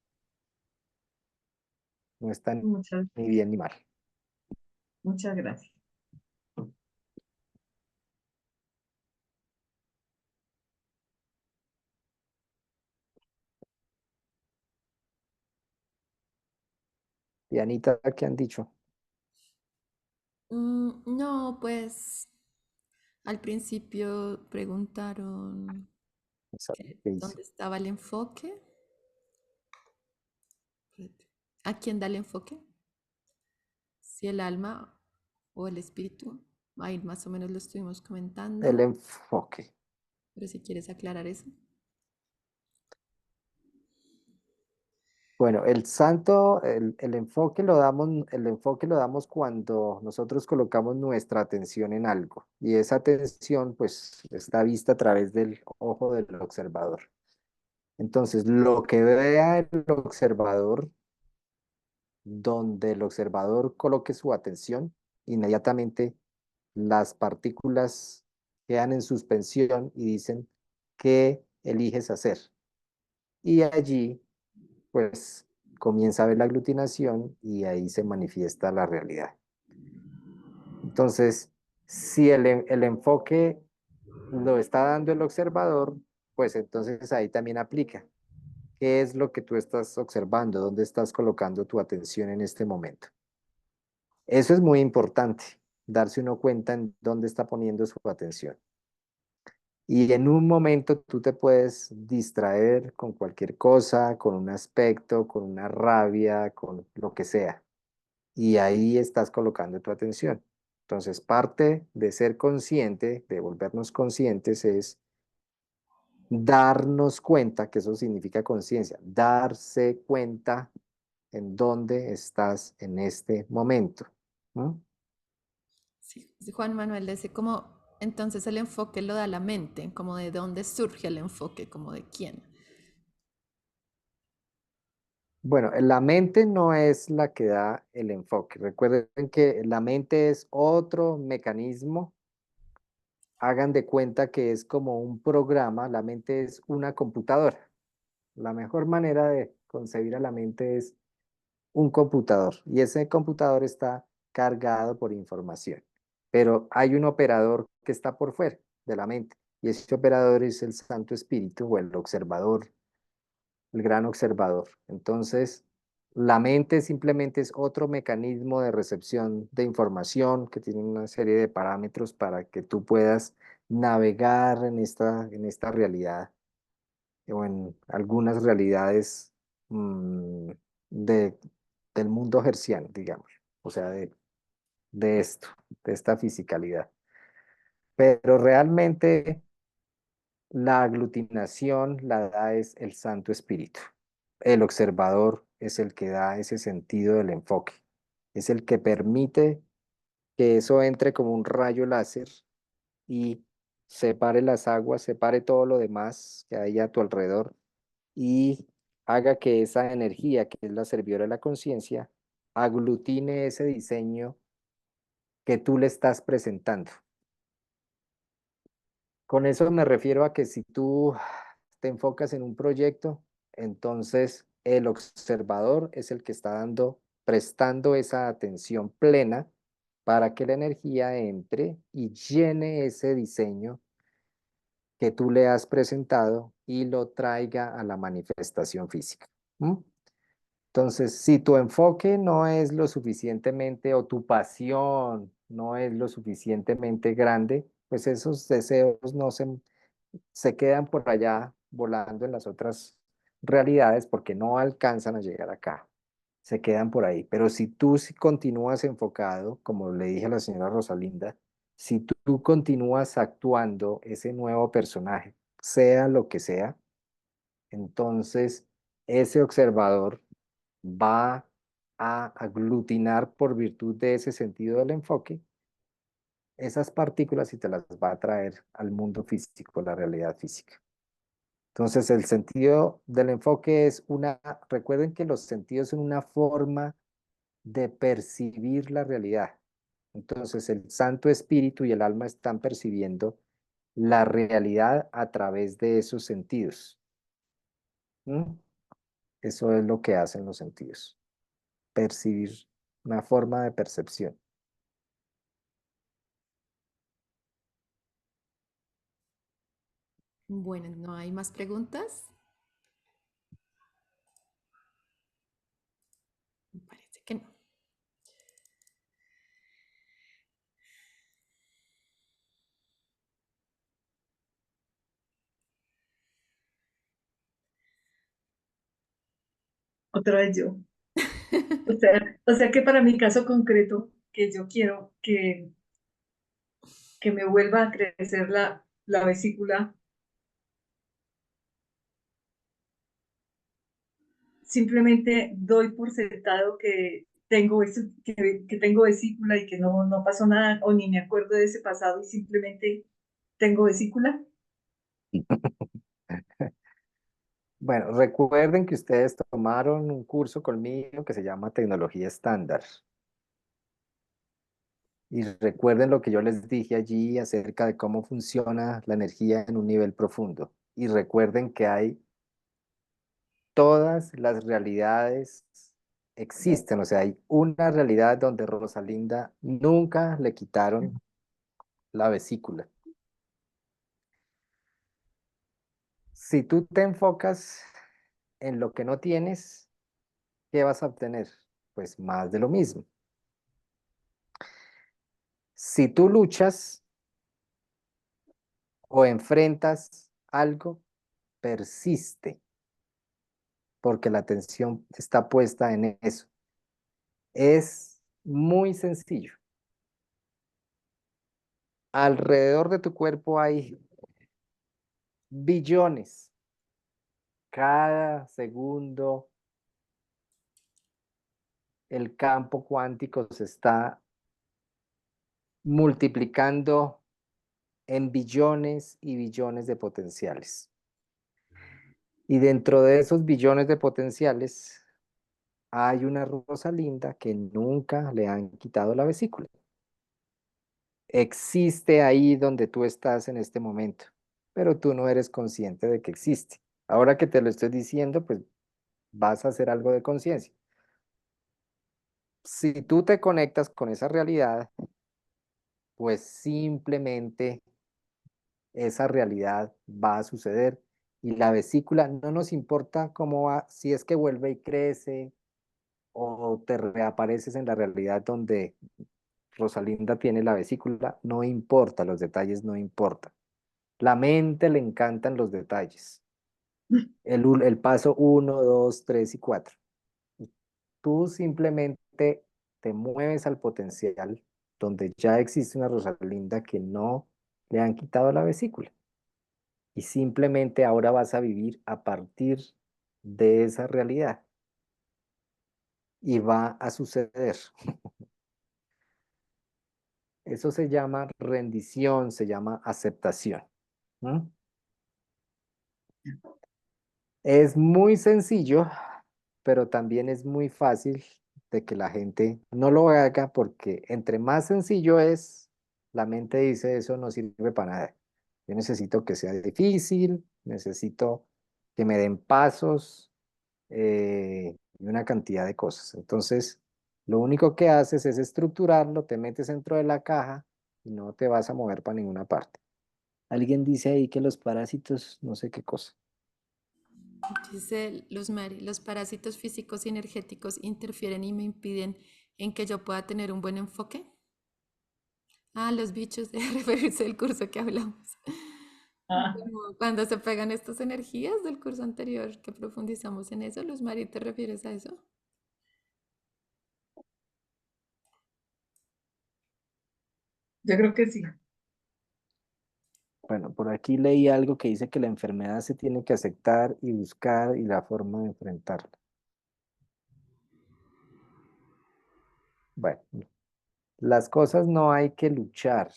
No está Muchas, ni bien ni mal. muchas gracias. Y Anita, ¿qué han dicho? No, pues al principio preguntaron ¿Qué dice? dónde estaba el enfoque. Espérate. ¿A quién da el enfoque? Si el alma o el espíritu. Ahí más o menos lo estuvimos El comentando, enfoque. pero si quieres aclarar eso. Bueno, el santo, el enfoque lo damos, el enfoque lo damos cuando nosotros colocamos nuestra atención en algo y esa atención pues está vista a través del ojo del observador. Entonces, lo que vea el observador, donde el observador coloque su atención, inmediatamente las partículas quedan en suspensión y dicen, ¿qué eliges hacer? Y allí pues comienza a ver la aglutinación y ahí se manifiesta la realidad. Entonces, si el enfoque lo está dando el observador, pues entonces ahí también aplica. ¿Qué es lo que tú estás observando? ¿Dónde estás colocando tu atención en este momento? Eso es muy importante, darse uno cuenta en dónde está poniendo su atención. Y en un momento tú te puedes distraer con cualquier cosa, con un aspecto, con una rabia, con lo que sea. Y ahí estás colocando tu atención. Entonces, parte de ser consciente, de volvernos conscientes, es darnos cuenta, que eso significa conciencia, darse cuenta en dónde estás en este momento. ¿No? Sí, sí, Juan Manuel dice como, entonces el enfoque lo da la mente, como de dónde surge el enfoque, como de quién. Bueno, la mente no es la que da el enfoque. Recuerden que la mente es otro mecanismo. Hagan de cuenta que es como un programa, la mente es una computadora. La mejor manera de concebir a la mente es un computador y ese computador está cargado por información, pero hay un operador que está por fuera de la mente y ese operador es el Santo Espíritu o el observador, el gran observador. Entonces, la mente simplemente es otro mecanismo de recepción de información que tiene una serie de parámetros para que tú puedas navegar en esta realidad o en algunas realidades de, del mundo hertziano, digamos, o sea, de esto, de esta fisicalidad. Pero realmente la aglutinación la da es el Santo Espíritu. El observador es el que da ese sentido del enfoque. Es el que permite que eso entre como un rayo láser y separe las aguas, separe todo lo demás que hay a tu alrededor y haga que esa energía, que es la servidora de la conciencia, aglutine ese diseño que tú le estás presentando. Con eso me refiero a que si tú te enfocas en un proyecto, entonces el observador es el que está prestando esa atención plena para que la energía entre y llene ese diseño que tú le has presentado y lo traiga a la manifestación física. ¿Mm? Entonces, si tu enfoque no es lo suficientemente o tu pasión no es lo suficientemente grande, pues esos deseos no se quedan por allá volando en las otras realidades porque no alcanzan a llegar acá. Se quedan por ahí. Pero si tú continúas enfocado, como le dije a la señora Rosalinda, si tú continúas actuando ese nuevo personaje, sea lo que sea, entonces ese observador va a aglutinar por virtud de ese sentido del enfoque esas partículas y te las va a traer al mundo físico, la realidad física. Entonces el sentido del enfoque es recuerden que los sentidos son una forma de percibir la realidad. Entonces el Santo Espíritu y el alma están percibiendo la realidad a través de esos sentidos. ¿Mm? Eso es lo que hacen los sentidos, percibir, una forma de percepción. Bueno, ¿no hay más preguntas? Me parece que no. Otra vez yo. O sea que para mi caso concreto, que yo quiero que me vuelva a crecer la vesícula, simplemente doy por sentado que tengo, que tengo vesícula y que no pasó nada, o ni me acuerdo de ese pasado y simplemente tengo vesícula. Bueno, recuerden que ustedes tomaron un curso conmigo que se llama Tecnología Estándar. Y recuerden lo que yo les dije allí acerca de cómo funciona la energía en un nivel profundo. Y recuerden que hay todas las realidades existen, o sea, hay una realidad donde Rosalinda nunca le quitaron la vesícula. Si tú te enfocas en lo que no tienes, ¿qué vas a obtener? Pues más de lo mismo. Si tú luchas o enfrentas algo, persiste, porque la atención está puesta en eso. Es muy sencillo. Alrededor de tu cuerpo hay billones. Cada segundo el campo cuántico se está multiplicando en billones y billones de potenciales. Y dentro de esos billones de potenciales hay una Rosalinda que nunca le han quitado la vesícula. Existe ahí donde tú estás en este momento, pero tú no eres consciente de que existe. Ahora que te lo estoy diciendo, pues vas a hacer algo de conciencia. Si tú te conectas con esa realidad, pues simplemente esa realidad va a suceder y la vesícula no nos importa cómo va, si es que vuelve y crece o te reapareces en la realidad donde Rosalinda tiene la vesícula, no importa, los detalles no importan. La mente le encantan los detalles. El paso uno, 2, 3 y 4. Tú simplemente te mueves al potencial donde ya existe una Rosalinda que no le han quitado la vesícula. Y simplemente ahora vas a vivir a partir de esa realidad. Y va a suceder. Eso se llama rendición, se llama aceptación. ¿Mm? Es muy sencillo, pero también es muy fácil de que la gente no lo haga porque entre más sencillo es, la mente dice eso no sirve para nada. Yo necesito que sea difícil, necesito que me den pasos y una cantidad de cosas. Entonces, lo único que haces es estructurarlo, te metes dentro de la caja y no te vas a mover para ninguna parte. Alguien dice ahí que los parásitos, no sé qué cosa. Dice Luz Mari, los parásitos físicos y energéticos interfieren y me impiden en que yo pueda tener un buen enfoque. Ah, los bichos de referirse al curso que hablamos. Ah, Como cuando se pegan estas energías del curso anterior que profundizamos en eso, Luz Mari, ¿te refieres a eso? yo creo que sí. Bueno, por aquí leí algo que dice que la enfermedad se tiene que aceptar y buscar y la forma de enfrentarla. Bueno, las cosas no hay que luchar.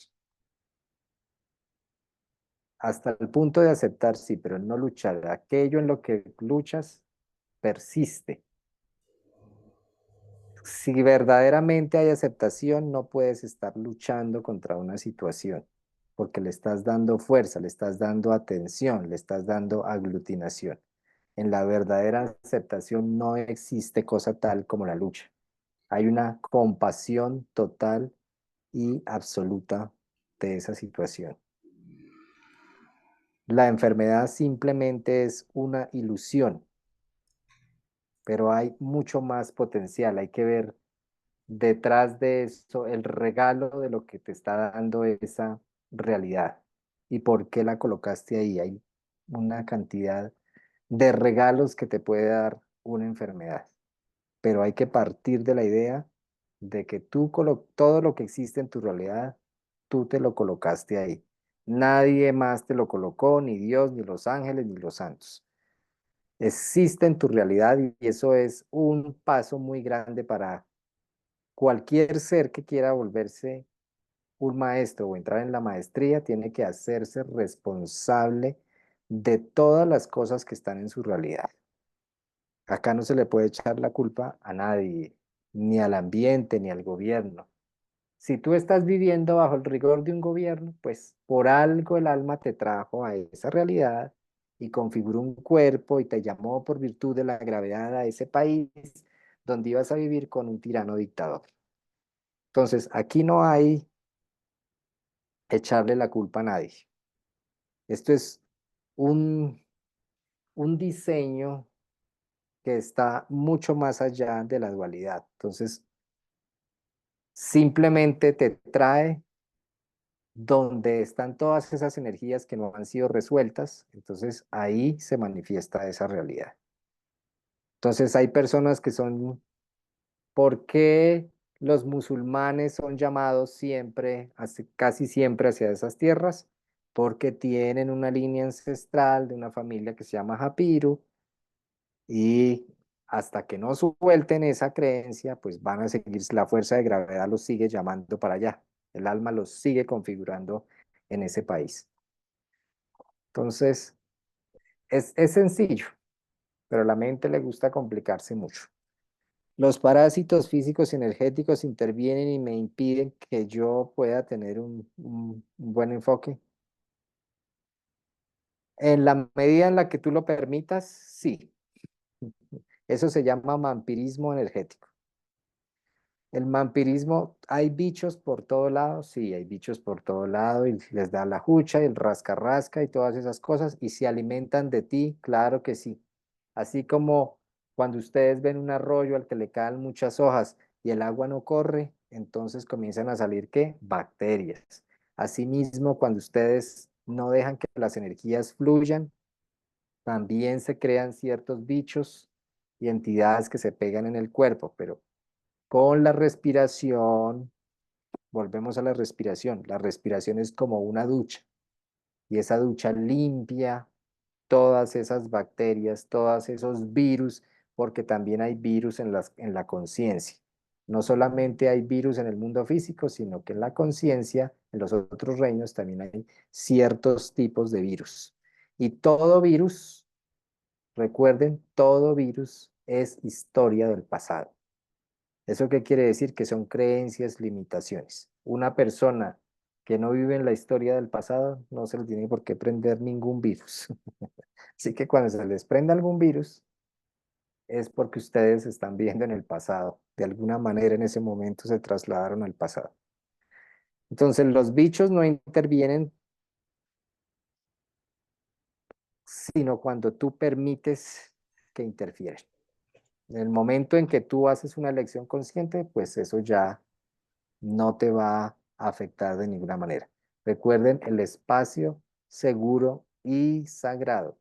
Hasta el punto de aceptar, sí, pero no luchar. Aquello en lo que luchas persiste. Si verdaderamente hay aceptación, no puedes estar luchando contra una situación, porque le estás dando fuerza, le estás dando atención, le estás dando aglutinación. En la verdadera aceptación no existe cosa tal como la lucha. Hay una compasión total y absoluta de esa situación. La enfermedad simplemente es una ilusión, pero hay mucho más potencial. Hay que ver detrás de eso el regalo de lo que te está dando esa realidad y por qué la colocaste ahí. Hay una cantidad de regalos que te puede dar una enfermedad, pero hay que partir de la idea de que todo lo que existe en tu realidad, tú te lo colocaste ahí. Nadie más te lo colocó, ni Dios, ni los ángeles, ni los santos. Existe en tu realidad y eso es un paso muy grande para cualquier ser que quiera volverse un maestro o entrar en la maestría, tiene que hacerse responsable de todas las cosas que están en su realidad. Acá no se le puede echar la culpa a nadie, ni al ambiente, ni al gobierno. Si tú estás viviendo bajo el rigor de un gobierno, pues por algo el alma te trajo a esa realidad y configuró un cuerpo y te llamó por virtud de la gravedad a ese país donde ibas a vivir con un tirano dictador. Entonces, aquí no hay echarle la culpa a nadie. Esto es un, un diseño que está mucho más allá de la dualidad. Entonces, simplemente te trae donde están todas esas energías que no han sido resueltas, entonces ahí se manifiesta esa realidad. Entonces hay personas que son, ¿por qué los musulmanes son llamados siempre, casi siempre hacia esas tierras? Porque tienen una línea ancestral de una familia que se llama Japiru y hasta que no suelten esa creencia, pues van a seguir, la fuerza de gravedad los sigue llamando para allá, el alma los sigue configurando en ese país. Entonces, es sencillo, pero a la mente le gusta complicarse mucho. Los parásitos físicos y energéticos intervienen y me impiden que yo pueda tener un buen enfoque. En la medida en la que tú lo permitas, sí. Eso se llama vampirismo energético. El vampirismo, ¿hay bichos por todo lado? Sí, hay bichos por todo lado y les da la jucha y el rasca-rasca y todas esas cosas y se alimentan de ti, claro que sí. Así como cuando ustedes ven un arroyo al que le caen muchas hojas y el agua no corre, entonces comienzan a salir, ¿qué? Bacterias. Asimismo, cuando ustedes no dejan que las energías fluyan, también se crean ciertos bichos y entidades que se pegan en el cuerpo, pero con la respiración, volvemos a la respiración. La respiración es como una ducha y esa ducha limpia todas esas bacterias, todos esos virus, porque también hay virus en la conciencia. No solamente hay virus en el mundo físico, sino que en la conciencia, en los otros reinos, también hay ciertos tipos de virus. Y todo virus, recuerden, todo virus es historia del pasado. ¿Eso qué quiere decir? Que son creencias, limitaciones. Una persona que no vive en la historia del pasado no se le tiene por qué prender ningún virus. Así que cuando se les prenda algún virus es porque ustedes están viendo en el pasado. De alguna manera en ese momento se trasladaron al pasado. Entonces los bichos no intervienen sino cuando tú permites que interfieren. En el momento en que tú haces una elección consciente, pues eso ya no te va a afectar de ninguna manera. Recuerden el espacio seguro y sagrado.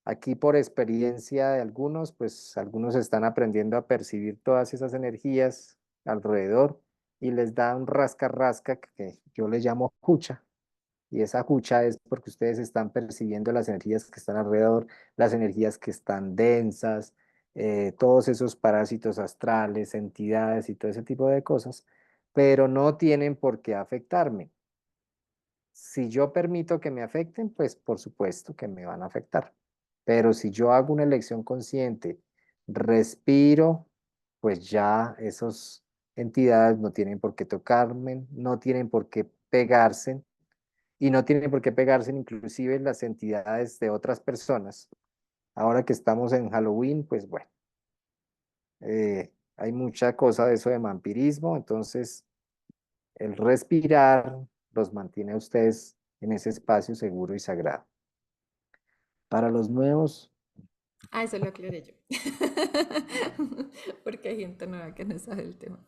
Aquí por experiencia de algunos, pues algunos están aprendiendo a percibir todas esas energías alrededor y les da un rasca-rasca que yo le llamo jucha. Y esa jucha es porque ustedes están percibiendo las energías que están alrededor, las energías que están densas, todos esos parásitos astrales, entidades y todo ese tipo de cosas, pero no tienen por qué afectarme. Si yo permito que me afecten, pues por supuesto que me van a afectar. Pero si yo hago una elección consciente, respiro, pues ya esas entidades no tienen por qué tocarme, no tienen por qué pegarse y no tienen por qué pegarse inclusive las entidades de otras personas. Ahora que estamos en Halloween, pues bueno, hay mucha cosa de eso de vampirismo, entonces el respirar los mantiene a ustedes en ese espacio seguro y sagrado. Para los nuevos, Ah, eso lo aclaré yo. Porque hay gente nueva que no sabe el tema.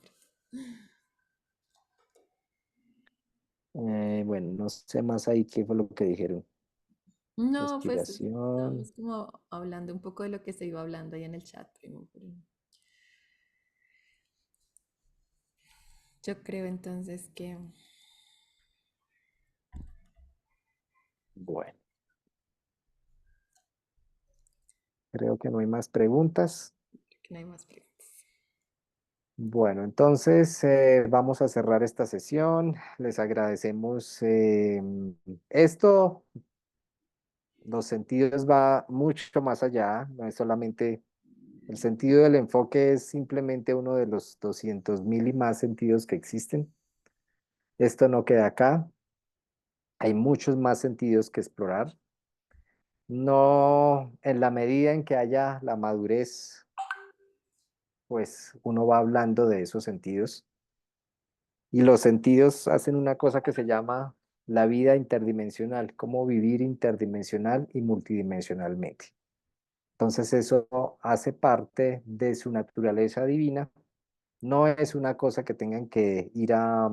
bueno, no sé más ahí qué fue lo que dijeron. No, pues Respiración. estábamos como hablando un poco de lo que se iba hablando ahí en el chat, primo. Yo creo entonces Bueno, creo que no hay más preguntas. que no hay más preguntas. Bueno, entonces vamos a cerrar esta sesión. Les agradecemos esto. Los sentidos va mucho más allá, no es solamente el sentido del enfoque es simplemente uno de los 200.000 y más sentidos que existen. Esto no queda acá, hay muchos más sentidos que explorar. No, en la medida en que haya la madurez, pues uno va hablando de esos sentidos. Y los sentidos hacen una cosa que se llama la vida interdimensional, cómo vivir interdimensional y multidimensionalmente. Entonces eso hace parte de su naturaleza divina. No es una cosa que tengan que ir a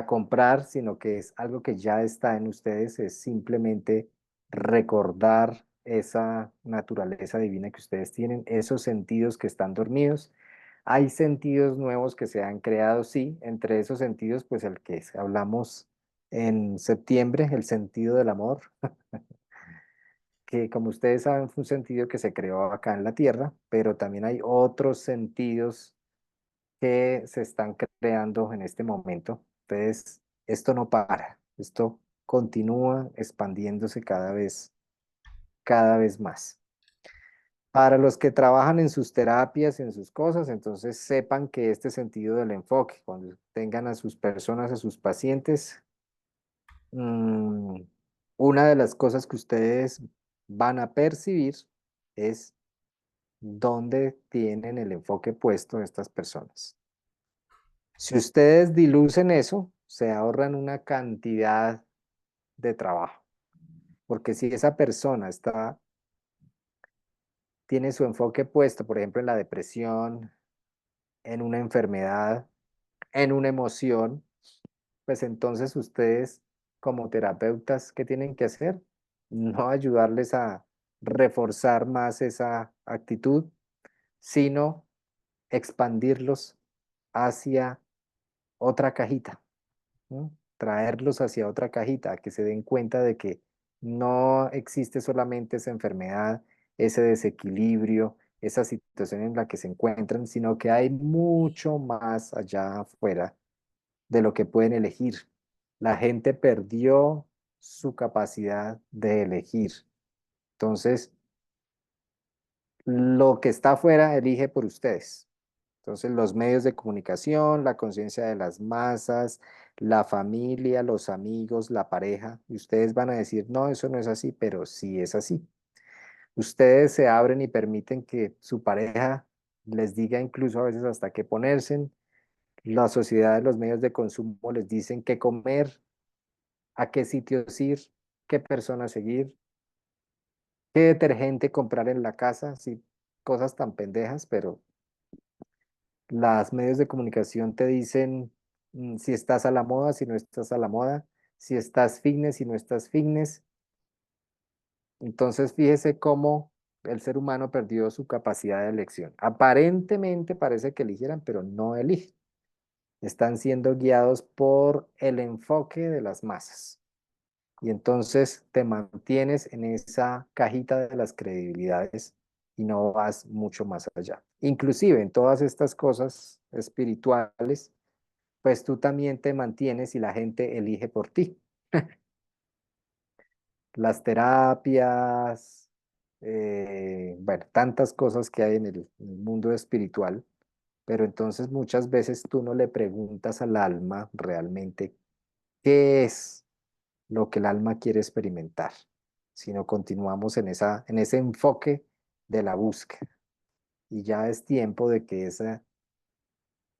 comprar, sino que es algo que ya está en ustedes, es simplemente recordar esa naturaleza divina que ustedes tienen, esos sentidos que están dormidos. Hay sentidos nuevos que se han creado, sí, entre esos sentidos, pues el que hablamos en septiembre, el sentido del amor, que como ustedes saben fue un sentido que se creó acá en la Tierra, pero también hay otros sentidos que se están creando en este momento. Entonces, esto no para, esto continúa expandiéndose cada vez más. Para los que trabajan en sus terapias, en sus cosas, entonces sepan que este sentido del enfoque, cuando tengan a sus personas, a sus pacientes, una de las cosas que ustedes van a percibir es dónde tienen el enfoque puesto estas personas. Si ustedes dilucen eso, se ahorran una cantidad de trabajo, porque si esa persona tiene su enfoque puesto, por ejemplo, en la depresión, en una enfermedad, en una emoción, pues entonces ustedes como terapeutas, ¿qué tienen que hacer? No ayudarles a reforzar más esa actitud, sino expandirlos hacia otra cajita, ¿no? Traerlos hacia otra cajita, que se den cuenta de que no existe solamente esa enfermedad, ese desequilibrio, esa situación en la que se encuentran, sino que hay mucho más allá afuera de lo que pueden elegir. La gente perdió su capacidad de elegir. Entonces, lo que está afuera elige por ustedes. Entonces, los medios de comunicación, la conciencia de las masas, la familia, los amigos, la pareja, y ustedes van a decir, no, eso no es así, pero sí es así. Ustedes se abren y permiten que su pareja les diga incluso a veces hasta qué ponerse. La sociedad de los medios de consumo les dicen qué comer, a qué sitios ir, qué personas seguir, qué detergente comprar en la casa, sí, cosas tan pendejas, pero las medios de comunicación te dicen si estás a la moda, si no estás a la moda, si estás fitness, si no estás fitness. Entonces, fíjese cómo el ser humano perdió su capacidad de elección. Aparentemente parece que eligieran, pero no eligen. Están siendo guiados por el enfoque de las masas. Y entonces te mantienes en esa cajita de las credibilidades y no vas mucho más allá. Inclusive en todas estas cosas espirituales, pues tú también te mantienes y la gente elige por ti. Las terapias, bueno, tantas cosas que hay en el mundo espiritual, pero entonces muchas veces tú no le preguntas al alma realmente qué es lo que el alma quiere experimentar, sino continuamos en ese enfoque de la búsqueda. Y ya es tiempo de que esa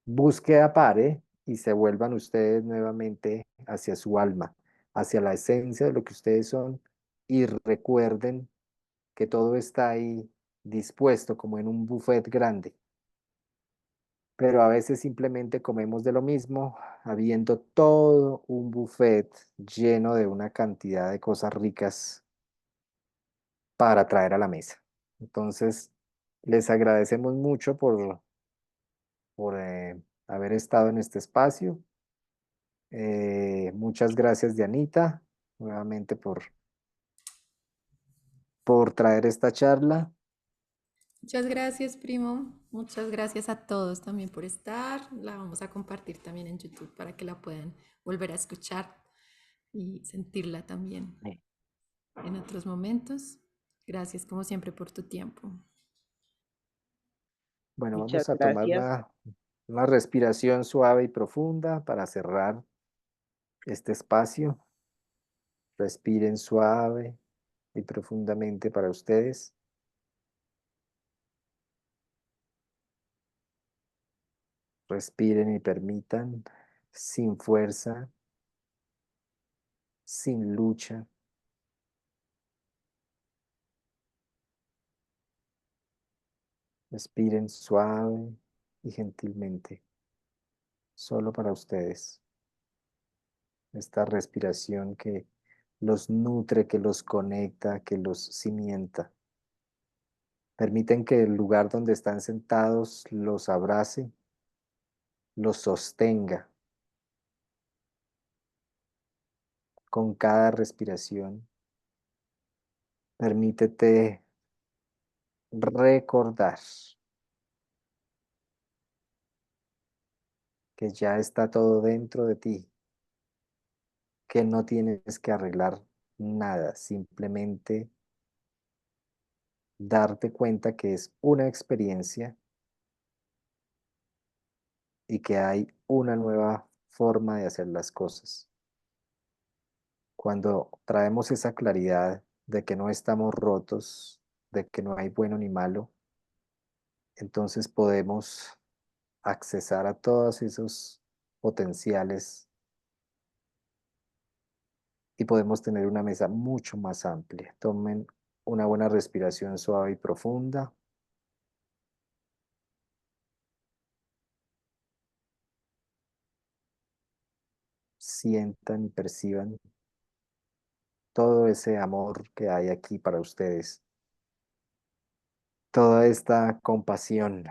búsqueda pare y se vuelvan ustedes nuevamente hacia su alma, hacia la esencia de lo que ustedes son y recuerden que todo está ahí dispuesto como en un buffet grande. Pero a veces simplemente comemos de lo mismo, habiendo todo un buffet lleno de una cantidad de cosas ricas para traer a la mesa. Entonces, les agradecemos mucho por haber estado en este espacio. Muchas gracias, Dianita, nuevamente por traer esta charla. Muchas gracias, primo. Muchas gracias a todos también por estar. La vamos a compartir también en YouTube para que la puedan volver a escuchar y sentirla también en otros momentos. Gracias como siempre por tu tiempo. Bueno, Muchas vamos a tomar gracias. una respiración suave y profunda para cerrar este espacio. Respiren suave y profundamente para ustedes. Respiren y permitan, sin fuerza, sin lucha. Respiren suave y gentilmente, solo para ustedes. Esta respiración que los nutre, que los conecta, que los cimienta. Permiten que el lugar donde están sentados los abrace, los sostenga con cada respiración. Permítete recordar que ya está todo dentro de ti, que no tienes que arreglar nada, simplemente darte cuenta que es una experiencia y que hay una nueva forma de hacer las cosas. Cuando traemos esa claridad de que no estamos rotos, de que no hay bueno ni malo, entonces podemos accesar a todos esos potenciales y podemos tener una mesa mucho más amplia. Tomen una buena respiración suave y profunda. Sientan y perciban todo ese amor que hay aquí para ustedes, toda esta compasión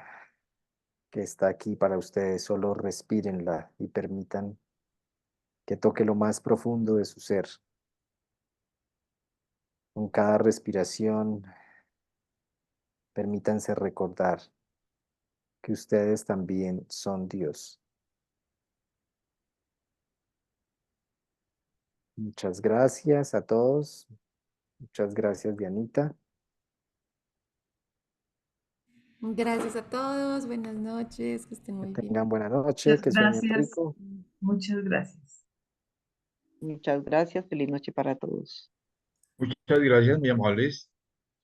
que está aquí para ustedes. Solo respírenla y permitan que toque lo más profundo de su ser. Con cada respiración, permítanse recordar que ustedes también son Dios. Muchas gracias a todos. Muchas gracias, Dianita. Gracias a todos, buenas noches, que estén Que muy bien. tengan buena noche, Muchas que sueñen gracias. rico. Muchas gracias. Muchas gracias. Feliz noche para todos. Muchas gracias, muy amables.